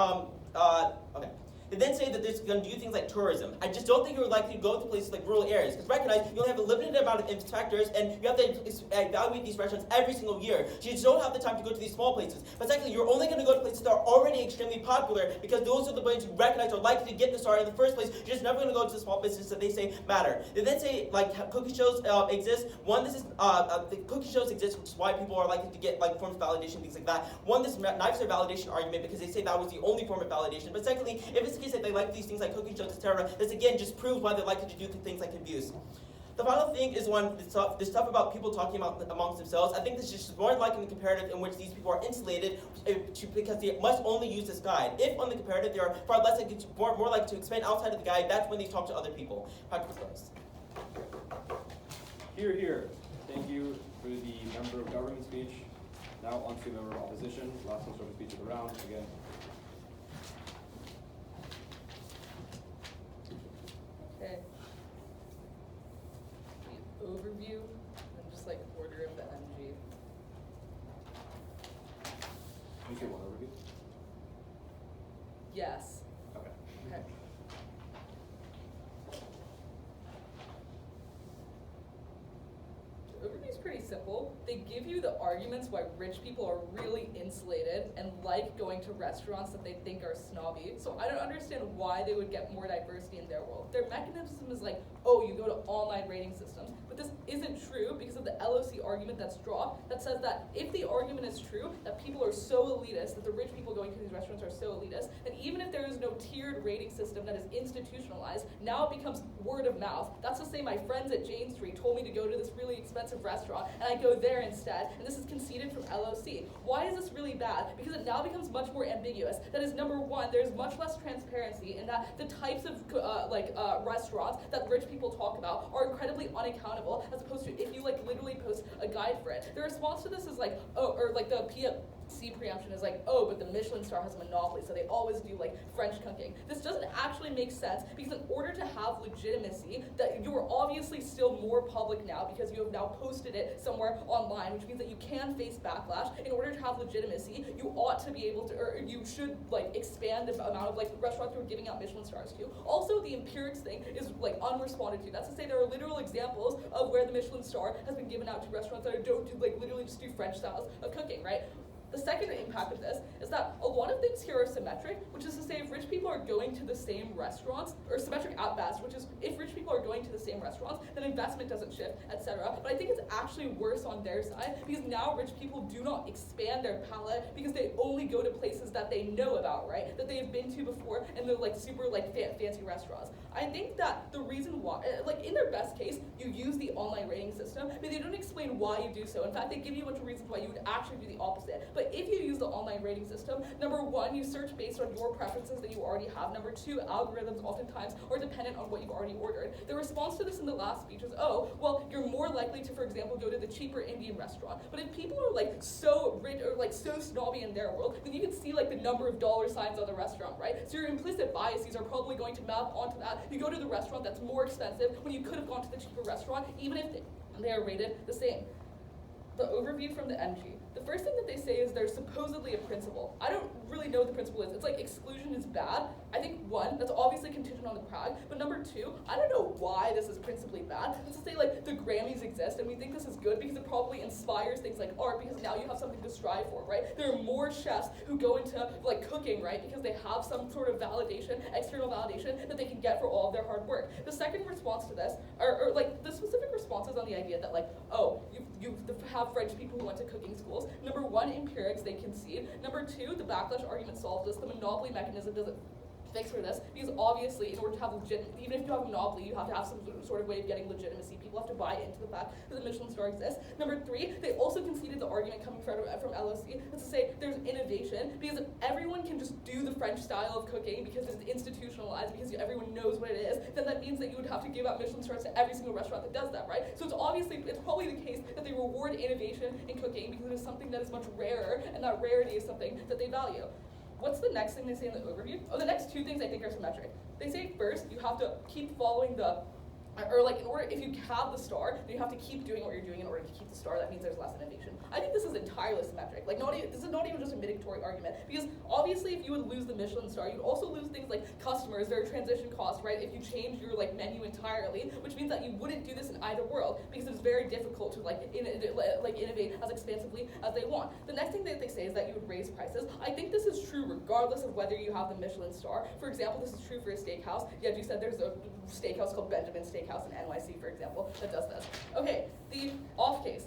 okay. They then say that they're going to do things like tourism. I just don't think you're likely to go to places like rural areas, because recognize you only have a limited amount of inspectors, and you have to evaluate these restaurants every single year. So you just don't have the time to go to these small places. But secondly, you're only going to go to places that are already extremely popular, because those are the places you recognize are likely to get the star in the first place. You're just never going to go to the small places that they say matter. They then say like cookie shows exist. One, this is the cookie shows exist, which is why people are likely to get like forms of validation, things like that. One, this knives are validation argument because they say that was the only form of validation. But secondly, if it's the case that they like these things like cookie shows, etc., this again just proves why they're likely to do things like abuse. The final thing is this stuff about people talking about amongst themselves. I think this is just more like in the comparative in which these people are insulated because they must only use this guide. If on the comparative they are far less likely to, more likely to expand outside of the guide, that's when they talk to other people. Practical close. Here, here. Thank you for the member of government speech. Now on to member of opposition. Last one sort of speech of the round. Again. Okay. The overview and just like order of the MG. Can you say one overview? Yes. Okay. Okay. The overview is pretty simple. They give you the arguments why rich people are really insulated and like going to restaurants that they think are snobby. So I don't understand why they would get more diversity in their world. Their mechanism is like, oh, you go to online rating systems. But this isn't true because of the LOC argument that's dropped that says that if the argument is true, that people are so elitist, that the rich people going to these restaurants are so elitist, then even if there is no tiered rating system that is institutionalized, now it becomes word of mouth. That's to say my friends at Jane Street told me to go to this really expensive restaurant, and I go there instead, and this is conceded from LOC. Why is this really bad? Because it now becomes much more ambiguous. That is, number one, there's much less transparency in that the types of restaurants that rich people talk about are incredibly unaccountable, as opposed to if you literally post a guide for it. The response to this is like, oh, or like the PMC preemption is like, oh, but the Michelin star has a monopoly, so they always do like French cooking. This doesn't actually make sense because in order to have legitimacy, that you are obviously still more public now because you have now posted it somewhere online, which means that you can face backlash. In order to have legitimacy, you ought to be able to, or you should expand the amount of restaurants you're giving out Michelin stars to. Also, the empirics thing is unresponded to. That's to say there are literal examples of where the Michelin star has been given out to restaurants that don't do literally just do French styles of cooking, right? The second impact of this is that a lot of things here are symmetric, which is to say if rich people are going to the same restaurants, or symmetric at best, which is if rich people are going to the same restaurants, then investment doesn't shift, etc. But I think it's actually worse on their side, because now rich people do not expand their palette because they only go to places that they know about, right? That they've been to before, and they're super fancy restaurants. I think that the reason why, in their best case, you use the online rating system, but they don't explain why you do so. In fact, they give you a bunch of reasons why you would actually do the opposite. But if you use the online rating system, number one, you search based on your preferences that you already have. Number two, algorithms oftentimes are dependent on what you've already ordered. The response to this in the last speech is, oh, well, you're more likely to, for example, go to the cheaper Indian restaurant. But if people are so rich or so snobby in their world, then you can see the number of dollar signs on the restaurant, right? So your implicit biases are probably going to map onto that. You go to the restaurant that's more expensive when you could have gone to the cheaper restaurant, even if they are rated the same. The overview from the MG. The first thing that they say is there's supposedly a principle. I don't really know what the principle is. It's exclusion is bad. I think one, that's obviously contingent on the crowd, but number two, I don't know why this is principally bad. It's to say the Grammys exist and we think this is good because it probably inspires things like art because now you have something to strive for, right? There are more chefs who go into cooking, right? Because they have some sort of validation, external validation that they can get for all of their hard work. The second response to this, or the specific responses on the idea that oh, you have French people who went to cooking schools. Number one, empirics, they concede. Number two, the backlash argument solves this. The monopoly mechanism doesn't fix for this, because obviously in order to have even if you have a monopoly, you have to have some sort of way of getting legitimacy. People have to buy into the fact that the Michelin star exists. Number 3, they also conceded the argument coming from LOC, that's to say there's innovation, because if everyone can just do the French style of cooking because it's institutionalized, because everyone knows what it is, then that means that you would have to give out Michelin stars to every single restaurant that does that, right? So it's probably the case that they reward innovation in cooking because it is something that is much rarer, and that rarity is something that they value. What's the next thing they say in the overview? Oh, the next 2 things I think are symmetric. They say first, you have to keep following if you have the star, then you have to keep doing what you're doing in order to keep the star. That means there's less innovation. I think this is entirely symmetric. This is not even just a mitigatory argument, because obviously if you would lose the Michelin star, you'd also lose things like customers, their transition costs, right? If you change your menu entirely, which means that you wouldn't do this in either world, because it's very difficult to innovate as expansively as they want. The next thing that they say is that you would raise prices. I think this is true regardless of whether you have the Michelin star. For example, this is true for a steakhouse. Yeah, you said there's a steakhouse called Benjamin Steakhouse in NYC, for example, that does this. Okay, the off case.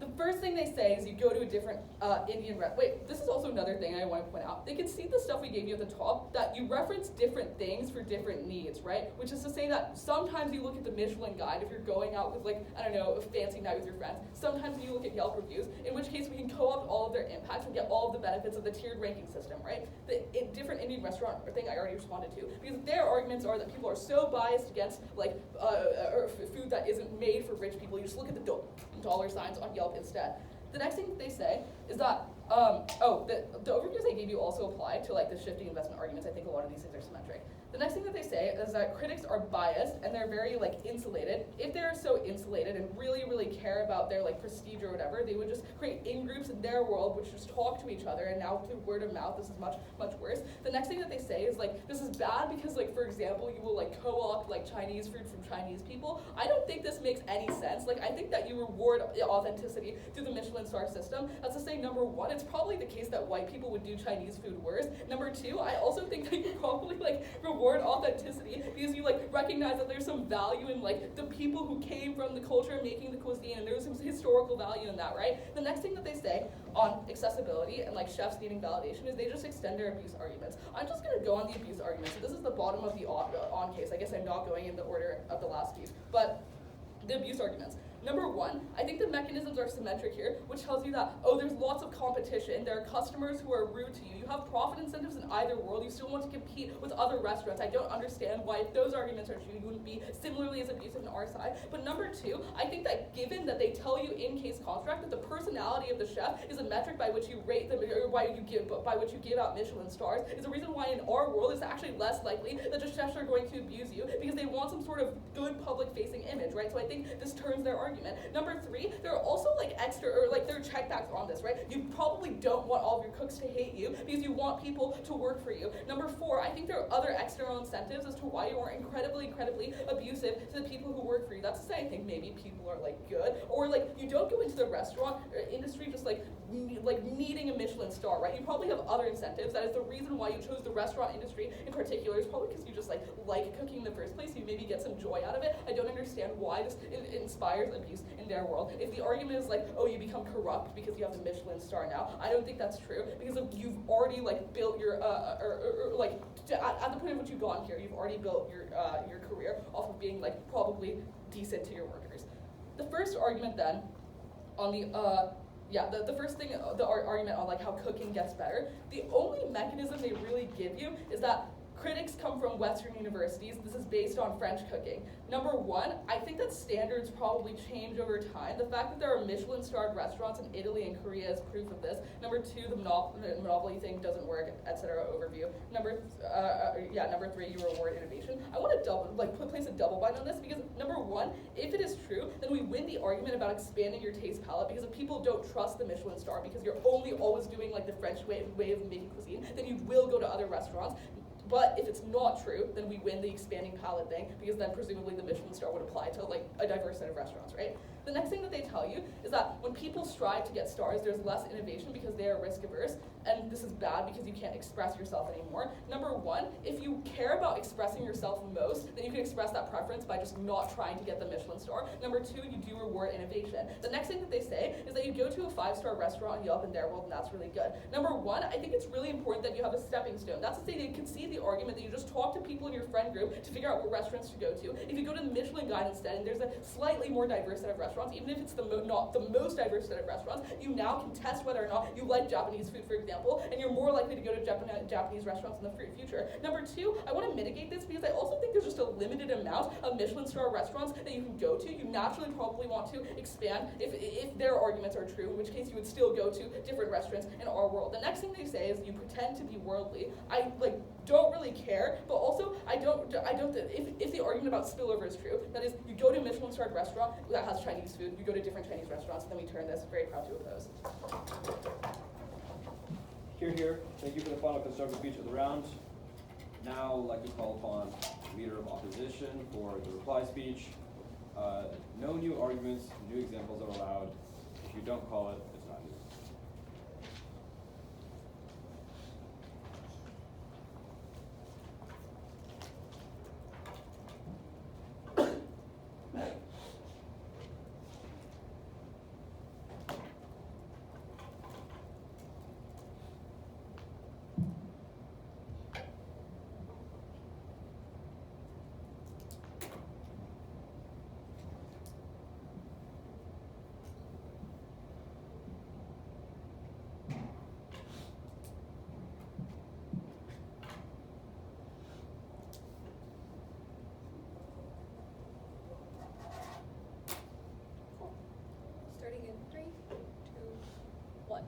The first thing they say is you go to a different Indian wait, this is also another thing I want to point out. They can see the stuff we gave you at the top, that you reference different things for different needs, right? Which is to say that sometimes you look at the Michelin guide if you're going out with a fancy night with your friends. Sometimes you look at Yelp reviews, in which case we can co-opt all of their impacts and get all of the benefits of the tiered ranking system, right? The different Indian restaurant thing I already responded to, because their arguments are that people are so biased against food that isn't made for rich people. You just look at the dollar signs on Yelp instead. The next thing they say is that, the overviews I gave you also apply to the shifting investment arguments. I think a lot of these things are symmetric. The next thing that they say is that critics are biased and they're very insulated. If they're so insulated and really, really care about their prestige or whatever, they would just create in-groups in their world which just talk to each other, and now through word of mouth this is much, much worse. The next thing that they say is this is bad because for example, you will co-opt Chinese food from Chinese people. I don't think this makes any sense. I think that you reward authenticity through the Michelin star system. That's to say, number 1, it's probably the case that white people would do Chinese food worse. Number 2, I also think that you probably reward authenticity because you recognize that there's some value in the people who came from the culture making the cuisine, and there's some historical value in that, right? The next thing that they say on accessibility and chefs needing validation is they just extend their abuse arguments. I'm just going to go on the abuse arguments. So this is the bottom of the on case. I guess I'm not going in the order of the last piece, but the abuse arguments. Number 1, I think the mechanisms are symmetric here, which tells you that, there's lots of competition, there are customers who are rude to you, you have profit incentives in either world, you still want to compete with other restaurants. I don't understand why, if those arguments are true, you wouldn't be similarly as abusive on our side. But number 2, I think that given that they tell you in case contract that the personality of the chef is a metric by which you rate them, or by which you give out Michelin stars, is a reason why in our world it's actually less likely that the chefs are going to abuse you, because they want some sort of good public-facing image, right? So I think this turns their argument. Number 3, there are also extra, or there are checkbacks on this, right? You probably don't want all of your cooks to hate you because you want people to work for you. Number 4, I think there are other external incentives as to why you are incredibly abusive to the people who work for you. That's to say, I think maybe people are good, or you don't go into the restaurant industry just needing a Michelin star, right? You probably have other incentives. That is the reason why you chose the restaurant industry in particular. Is probably because you just like cooking in the first place. You maybe get some joy out of it. I don't understand why this inspires abuse in their world. If the argument is you become corrupt because you have the Michelin star now, I don't think that's true, because you've already built your at the point at which you've gone here, you've already built your career off of being probably decent to your workers. The first argument then on the first thing, the argument on how cooking gets better, the only mechanism they really give you is that critics come from Western universities. This is based on French cooking. Number 1, I think that standards probably change over time. The fact that there are Michelin-starred restaurants in Italy and Korea is proof of this. Number 2, the monopoly thing doesn't work, etc. Overview. Number 3, you reward innovation. I want to place a double bind on this, because number 1, if it is true, then we win the argument about expanding your taste palette, because if people don't trust the Michelin star because you're only always doing the French way of making cuisine, then you will go to other restaurants. But if it's not true, then we win the expanding palette thing, because then presumably the Michelin star would apply to a diverse set of restaurants, right? The next thing that they tell you is that when people strive to get stars, there's less innovation because they are risk averse. and this is bad because you can't express yourself anymore. Number one, if you care about expressing yourself most, then you can express that preference by just not trying to get the Michelin star. Number two, you do reward innovation. The next thing that they say is that you go to a 5-star restaurant on Yelp in their world, and that's really good. Number one, I think it's really important that you have a stepping stone. That's to say they concede the argument that you just talk to people in your friend group to figure out what restaurants to go to. If you go to the Michelin Guide instead, and there's a slightly more diverse set of restaurants, even if it's not the most diverse set of restaurants, you now can test whether or not you like Japanese food, for example, and you're more likely to go to Japanese restaurants in the future. Number two, I want to mitigate this because I also think there's just a limited amount of Michelin star restaurants that you can go to. You naturally probably want to expand if their arguments are true, in which case you would still go to different restaurants in our world. The next thing they say is you pretend to be worldly. I don't really care, but also I don't if the argument about spillover is true, that is, you go to a Michelin starred restaurant that has Chinese food, you go to different Chinese restaurants, and then we turn this. Very proud to oppose. Hear, hear. Thank you for the final constructive speech of the round. Now, I'd like to call upon Leader of Opposition for the reply speech. No new arguments, new examples are allowed. If you don't call it, it's not new. Starting in 3, 2, 1.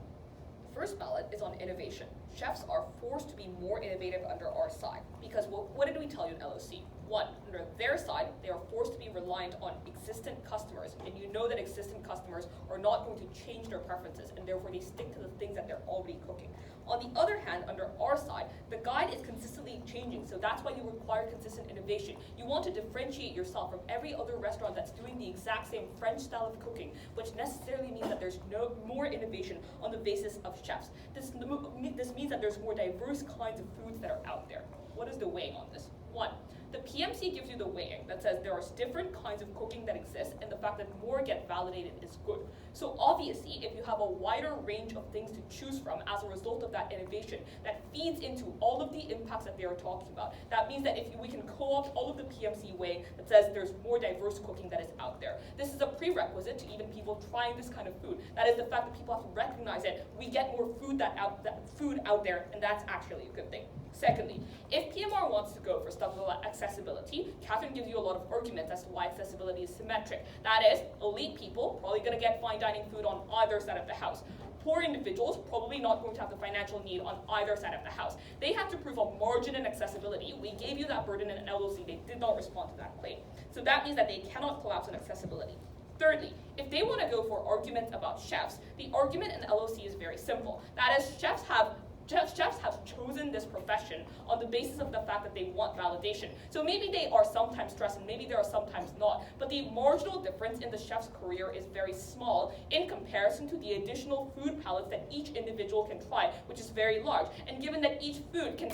First ballot is on innovation. Chefs are forced to be more innovative under our side because what did we tell you in LOC? One, under their side, they are forced to be reliant on existent customers, and you know that existent customers are not going to change their preferences, and therefore they stick to the things that they're already cooking. On the other hand, under our side, the guide is consistently changing, so that's why you require consistent innovation. You want to differentiate yourself from every other restaurant that's doing the exact same French style of cooking, which necessarily means that there's no more innovation on the basis of chefs. This means that there's more diverse kinds of foods that are out there. What is the weighing on this? One, the PMC gives you the weighing that says there are different kinds of cooking that exist, and the fact that more get validated is good. So obviously, if you have a wider range of things to choose from as a result of that innovation, that feeds into all of the impacts that they are talking about. That means that if we can co-opt all of the PMC weighing that says there's more diverse cooking that is out there. This is a prerequisite to even people trying this kind of food. That is the fact that people have to recognize it. We get more food out there, and that's actually a good thing. Secondly, if PMR wants to go for stuff like accessibility, Catherine gives you a lot of arguments as to why accessibility is symmetric. That is, elite people probably going to get fine dining food on either side of the house. Poor individuals probably not going to have the financial need on either side of the house. They have to prove a margin in accessibility. We gave you that burden in LOC. They did not respond to that claim. So that means that they cannot collapse on accessibility. Thirdly, if they want to go for arguments about chefs, the argument in LOC is very simple. That is, chefs have chosen this profession on the basis of the fact that they want validation. So maybe they are sometimes stressed and maybe they are sometimes not, but the marginal difference in the chef's career is very small in comparison to the additional food palettes that each individual can try, which is very large. And given that each food can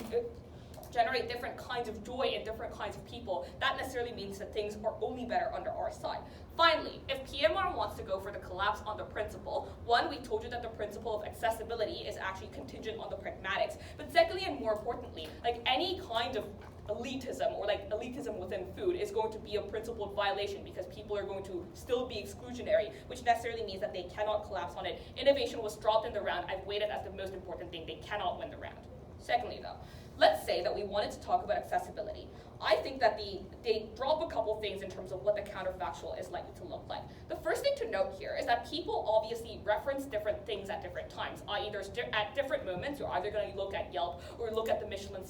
generate different kinds of joy in different kinds of people, that necessarily means that things are only better under our side. Finally, if PMR wants to go for the collapse on the principle, one, we told you that the principle of accessibility is actually contingent on the pragmatics. But secondly, and more importantly, like any kind of elitism or like elitism within food is going to be a principled violation because people are going to still be exclusionary, which necessarily means that they cannot collapse on it. Innovation was dropped in the round. I've weighted as the most important thing. They cannot win the round. Secondly though, let's say that we wanted to talk about accessibility. I think that they drop a couple things in terms of what the counterfactual is likely to look like. The first thing to note here is that people obviously reference different things at different times, i.e. at different moments, you're either going to look at Yelp or look at the Michelin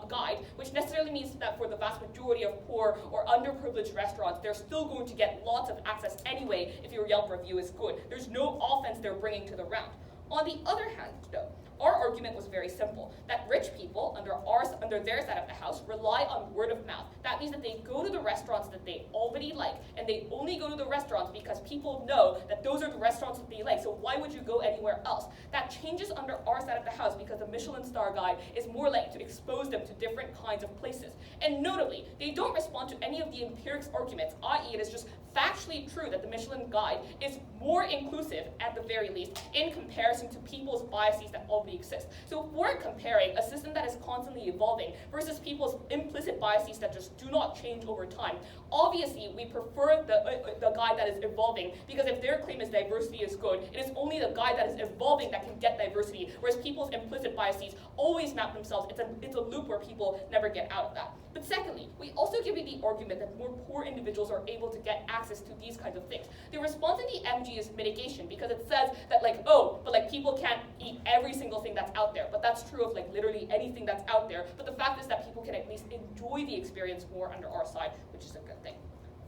Guide, which necessarily means that for the vast majority of poor or underprivileged restaurants, they're still going to get lots of access anyway if your Yelp review is good. There's no offense they're bringing to the round. On the other hand, though, our argument was very simple, that rich people under their side of the house rely on word of mouth. That means that they go to the restaurants that they already like, and they only go to the restaurants because people know that those are the restaurants that they like, so why would you go anywhere else? That changes under our side of the house because the Michelin star guide is more likely to expose them to different kinds of places. And notably, they don't respond to any of the empirics arguments, i.e. it is just factually true that the Michelin guide is more inclusive, at the very least, in comparison to people's biases that already exist. So if we're comparing a system that is constantly evolving versus people's implicit biases that just do not change over time, obviously we prefer the guide that is evolving, because if their claim is diversity is good, it is only the guide that is evolving that can get diversity, whereas people's implicit biases always map themselves. It's a loop where people never get out of that. But secondly, we also give you the argument that more poor individuals are able to get access to these kinds of things. The response in the MG is mitigation, because it says that but people can't eat every single thing that's out there. But that's true of literally anything that's out there. But the fact is that people can at least enjoy the experience more under our side, which is a good thing.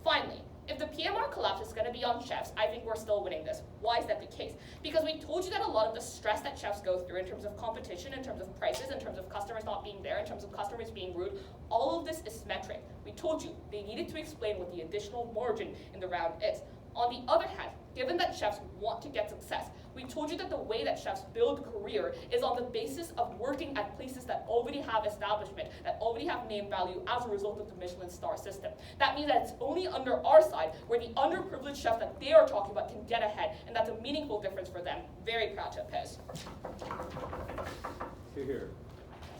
Finally, if the PMR collapse is going to be on chefs, I think we're still winning this. Why is that the case? Because we told you that a lot of the stress that chefs go through in terms of competition, in terms of prices, in terms of customers not being there, in terms of customers being rude, all of this is symmetric. We told you they needed to explain what the additional margin in the round is. On the other hand, given that chefs want to get success, we told you that the way that chefs build career is on the basis of working at places that already have establishment, that already have name value as a result of the Michelin star system. That means that it's only under our side where the underprivileged chefs that they are talking about can get ahead, and that's a meaningful difference for them. Very proud to oppose. Here.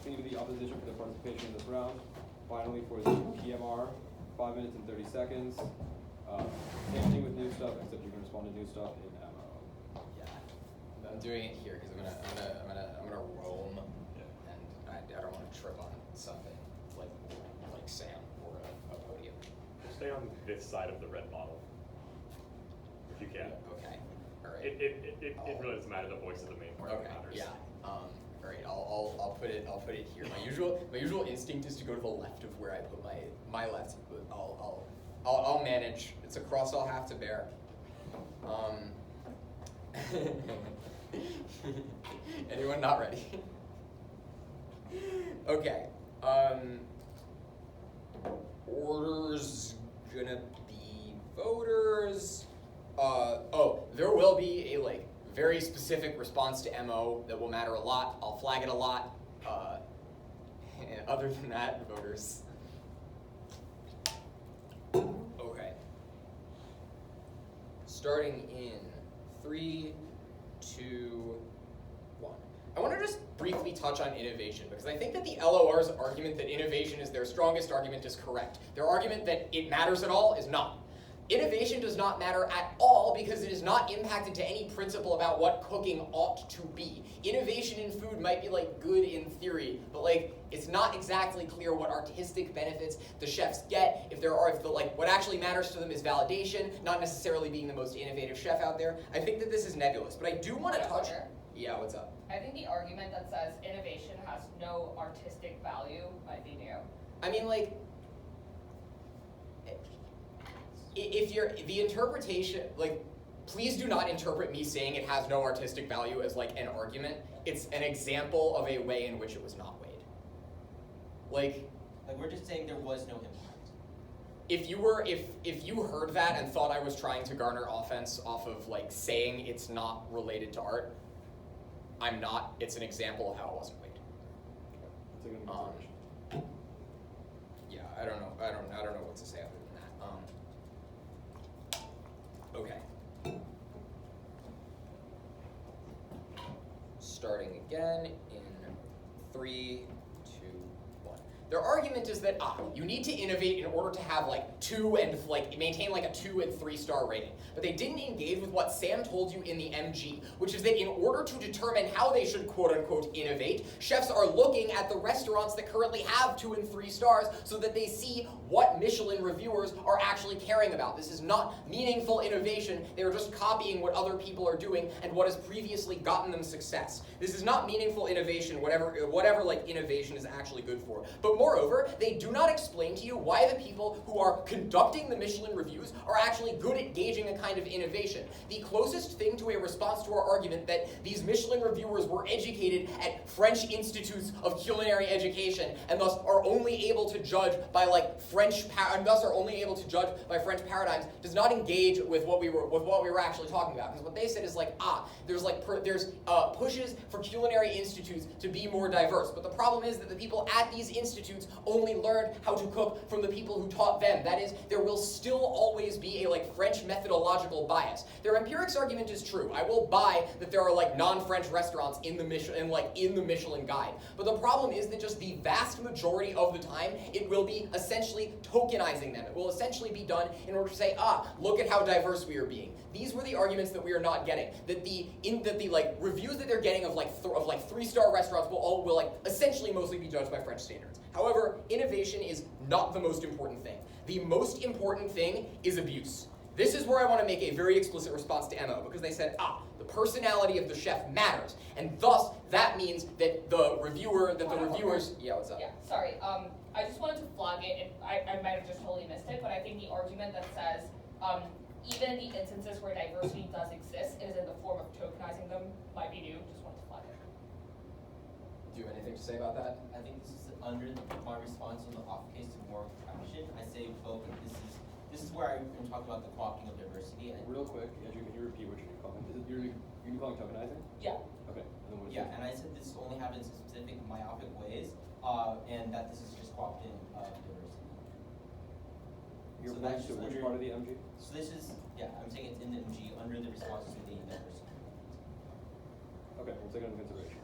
Thank you to the opposition for their participation in this round. Finally, for the PMR, 5 minutes and 30 seconds. Same thing with new stuff, except you can respond to new stuff in MO. Yeah, I'm doing it here because I'm gonna roam, and I don't want to trip on something like Sam or a podium. Stay on this side of the red bottle, if you can. Okay. All right. It really doesn't matter. The voice of the main part Okay. matters. Yeah. All right. I'll put it here. My usual instinct is to go to the left of where I put my left, but I'll manage. It's a cross I'll have to bear. Anyone not ready? Okay. Orders gonna be voters. There will be a very specific response to MO that will matter a lot. I'll flag it a lot. And other than that, voters. Okay. Starting in 3, 2, 1. I want to just briefly touch on innovation, because I think that the LOR's argument that innovation is their strongest argument is correct. Their argument that it matters at all is not. Innovation does not matter at all because it is not impacted to any principle about what cooking ought to be. Innovation in food might be good in theory, but it's not exactly clear what artistic benefits the chefs get. What actually matters to them is validation, not necessarily being the most innovative chef out there. I think that this is nebulous, but I do want to touch. Yeah, what's up? I think the argument that says innovation has no artistic value might be new. I mean, if you're the interpretation, please do not interpret me saying it has no artistic value as an argument. It's an example of a way in which it was not weighed. We're just saying there was no impact. If you heard that and thought I was trying to garner offense off of saying it's not related to art, I'm not. It's an example of how it wasn't weighed. That's a good consideration. Yeah, I don't know what to say other than that. Okay. Starting again in 3, 2, 1. Their argument is that you need to innovate in order to have 2 and maintain a 2 and 3 star rating. But they didn't engage with what Sam told you in the MG, which is that in order to determine how they should quote unquote innovate, chefs are looking at the restaurants that currently have 2 and 3 stars so that they see what Michelin reviewers are actually caring about. This is not meaningful innovation. They are just copying what other people are doing and what has previously gotten them success. This is not meaningful innovation, whatever innovation is actually good for. But But moreover, they do not explain to you why the people who are conducting the Michelin reviews are actually good at gauging a kind of innovation. The closest thing to a response to our argument that these Michelin reviewers were educated at French institutes of culinary education and thus are only able to judge by French paradigms does not engage with what we were actually talking about. Because what they said is there's pushes for culinary institutes to be more diverse. But the problem is that the people at these institutes only learned how to cook from the people who taught them. That is, there will still always be a French methodological bias. Their empirics argument is true. I will buy that there are non-French restaurants in the Michelin guide. But the problem is that just the vast majority of the time, it will be essentially tokenizing them. It will essentially be done in order to say, look at how diverse we are being. These were the arguments that we are not getting. That the reviews that they're getting of 3-star restaurants will essentially mostly be judged by French standards. However, innovation is not the most important thing. The most important thing is abuse. This is where I want to make a very explicit response to MO, because they said, the personality of the chef matters, and thus that means that the reviewers. Yeah, what's up? Yeah, sorry. I just wanted to flag it. I might have just totally missed it, but I think the argument that says even in the instances where diversity does exist, it is in the form of tokenizing them might be new. Just wanted to flag it. Do you have anything to say about that? I think this is under my response on the off case to more traction. I say both. This is where I'm talking about the co-opting of diversity. And Real quick, Andrew, can you repeat what you're calling? You're calling tokenizing? Yeah. Okay. And then what is yeah, it? and I said this only happens in specific myopic ways, and that this is just co-opting diversity. You're So pointing that's to just which under- part of the MG? So this is, I'm saying it's in the MG under the responses to the diversity. Okay, we'll take it into consideration.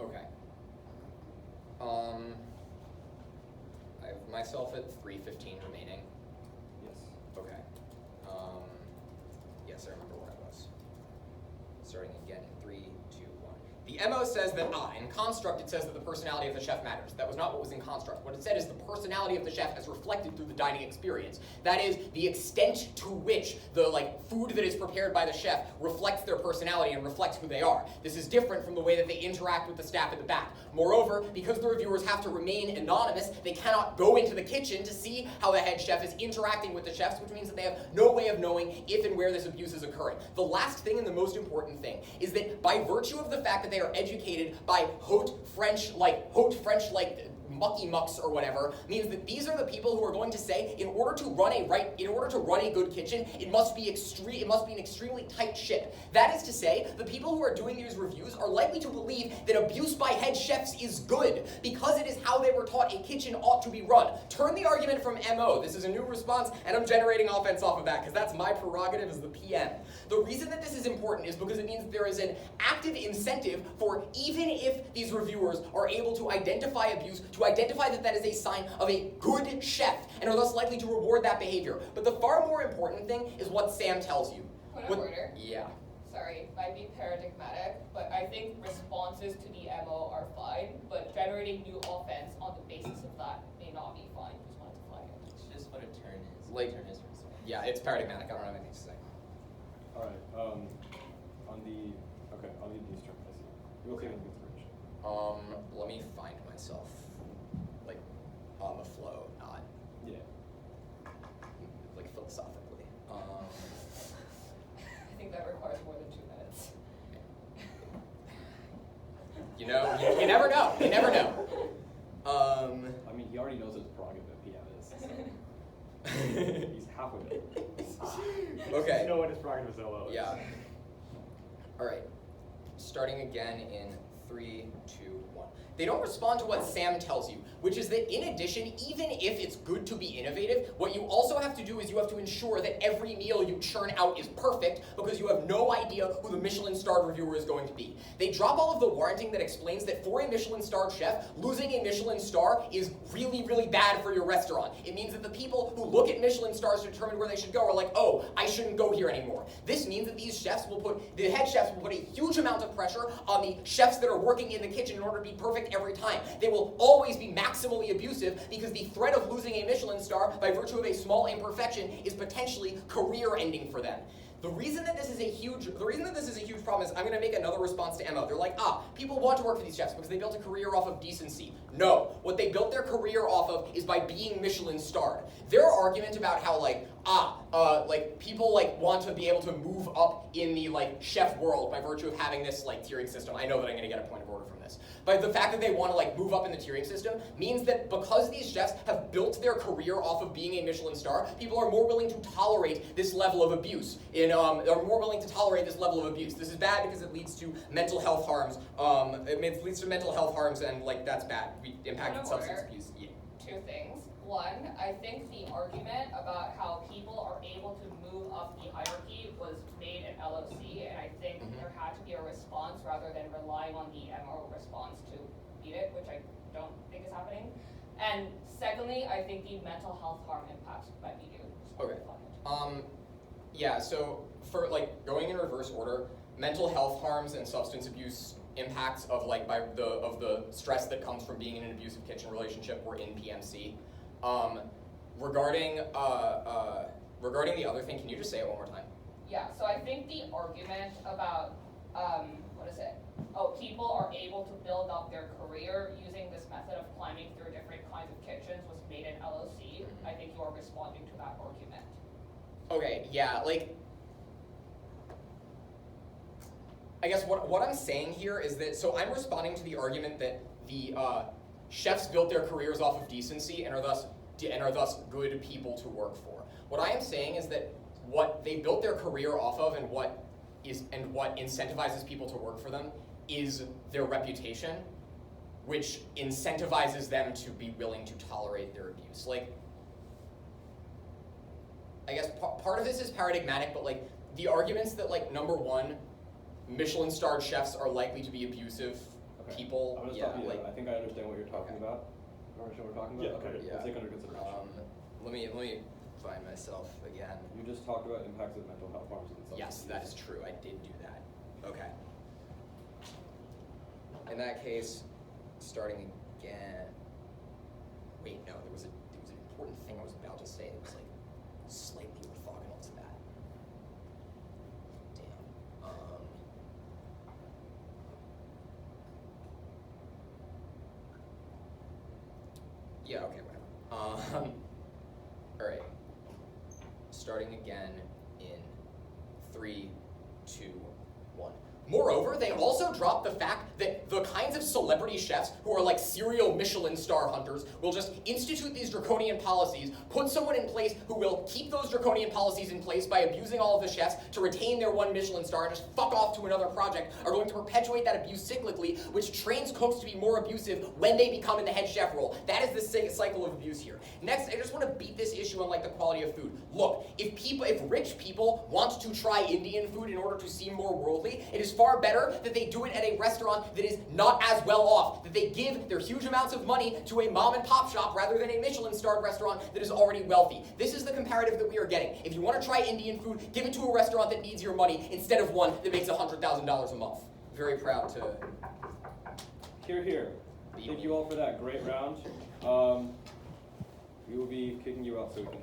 Okay. I have myself at 3:15 remaining. Yes. Okay. Yes, I remember where I was. Starting again in 3, 2, 1. The MO says that, in construct it says that the personality of the chef matters. That was not what was in construct. What it said is the personality of the chef as reflected through the dining experience. That is, the extent to which the food that is prepared by the chef reflects their personality and reflects who they are. This is different from the way that they interact with the staff at the back. Moreover, because the reviewers have to remain anonymous, they cannot go into the kitchen to see how the head chef is interacting with the chefs, which means that they have no way of knowing if and where this abuse is occurring. The last thing and the most important thing is that by virtue of the fact that they are educated by haute French mucky mucks or whatever, means that these are the people who are going to say, in order to run a good kitchen, it must be an extremely tight ship. That is to say, the people who are doing these reviews are likely to believe that abuse by head chefs is good, because it is how they were taught a kitchen ought to be run. Turn the argument from MO. This is a new response, and I'm generating offense off of that, because that's my prerogative as the PM. The reason that this is important is because it means that there is an active incentive for, even if these reviewers are able to identify abuse, to identify that that is a sign of a good chef, and are thus likely to reward that behavior. But the far more important thing is what Sam tells you. Point of order. Yeah. Sorry, might be paradigmatic, but I think responses to the MO are fine, but generating new offense on the basis of that may not be fine. Just wanted to flag it. It's just what a turn is. Like- a turn is for response. Yeah, it's paradigmatic. I don't have anything to say. All right. On the abuse term, I see. We'll take it into consideration. Let me find myself, on the flow, not, Yeah. philosophically. I think that requires more than 2 minutes. You never know. You never know. I mean, he already knows his prerogative at PM is. So. He's halfway there. Okay. You know what his prerogative is LO is. Yeah. All right. Starting again in 3, 2, 1. They don't respond to what Sam tells you, which is that in addition, even if it's good to be innovative, what you also have to do is you have to ensure that every meal you churn out is perfect, because you have no idea who the Michelin-starred reviewer is going to be. They drop all of the warranting that explains that for a Michelin-starred chef, losing a Michelin star is really, really bad for your restaurant. It means that the people who look at Michelin stars to determine where they should go are like, oh, I shouldn't go here anymore. This means that the head chefs will put a huge amount of pressure on the chefs that are working in the kitchen in order to be perfect every time. They will always be maximally abusive, because the threat of losing a Michelin star by virtue of a small imperfection is potentially career-ending for them. The reason that this is a huge problem is I'm going to make another response to Emma. They're like, people want to work for these chefs because they built a career off of decency. No, what they built their career off of is by being Michelin starred. Their argument about how people want to be able to move up in the chef world by virtue of having this tiering system. I know that I'm going to get a point of order from this. But the fact that they want to move up in the tiering system means that because these chefs have built their career off of being a Michelin star, people are more willing to tolerate this level of abuse. They're more willing to tolerate this level of abuse. This is bad because it leads to mental health harms. It leads to mental health harms, and that's bad. We impacted substance abuse. Yeah. Two things. One, I think the argument about how people are able to move up the hierarchy was made in LOC, and I think there had to be a response rather than relying on the MRO response to beat it, which I don't think is happening. And secondly, I think the mental health harm impact might be due. Okay. Yeah, so for going in reverse order, mental health harms and substance abuse impacts of the stress that comes from being in an abusive kitchen relationship were in PMC. Regarding the other thing, can you just say it one more time? Yeah, so I think the argument about, people are able to build up their career using this method of climbing through different kinds of kitchens was made in LOC. I think you are responding to that argument. Okay, yeah, I guess what I'm saying here is that, so I'm responding to the argument that the chefs built their careers off of decency and are thus good people to work for. What I am saying is that what they built their career off of and what incentivizes people to work for them is their reputation, which incentivizes them to be willing to tolerate their abuse. I guess part of this is paradigmatic, but the arguments that number one, Michelin-starred chefs are likely to be abusive people. I'm gonna stop you there. I think I understand what you're talking about. You understand what we're talking about? Yeah, Okay. yeah. We'll take under consideration. Let me find myself again. You just talked about impacts of mental health harms and substance Yes, abuse. that is true. I did do that. Okay. In that case, starting again. Wait, no, there was an important thing I was about to say that was slightly orthogonal to that. Damn. Yeah, okay, whatever. All right. Starting again in 3, 2, 1. Moreover, they also dropped the fact that the kinds of celebrity chefs who are serial Michelin star hunters will just institute these draconian policies, put someone in place who will keep those draconian policies in place by abusing all of the chefs to retain their one Michelin star and just fuck off to another project, are going to perpetuate that abuse cyclically, which trains cooks to be more abusive when they become in the head chef role. That is the cycle of abuse here. Next, I just want to beat this issue on the quality of food. Look, if rich people want to try Indian food in order to seem more worldly, it is far better that they do it at a restaurant that is not as well off, that they give their huge amounts of money to a mom and pop shop rather than a Michelin-starred restaurant that is already wealthy. This is the comparative that we are getting. If you want to try Indian food, give it to a restaurant that needs your money instead of one that makes $100,000 a month. Very proud to... Here, here. Thank you all for that great round. We will be kicking you out so we can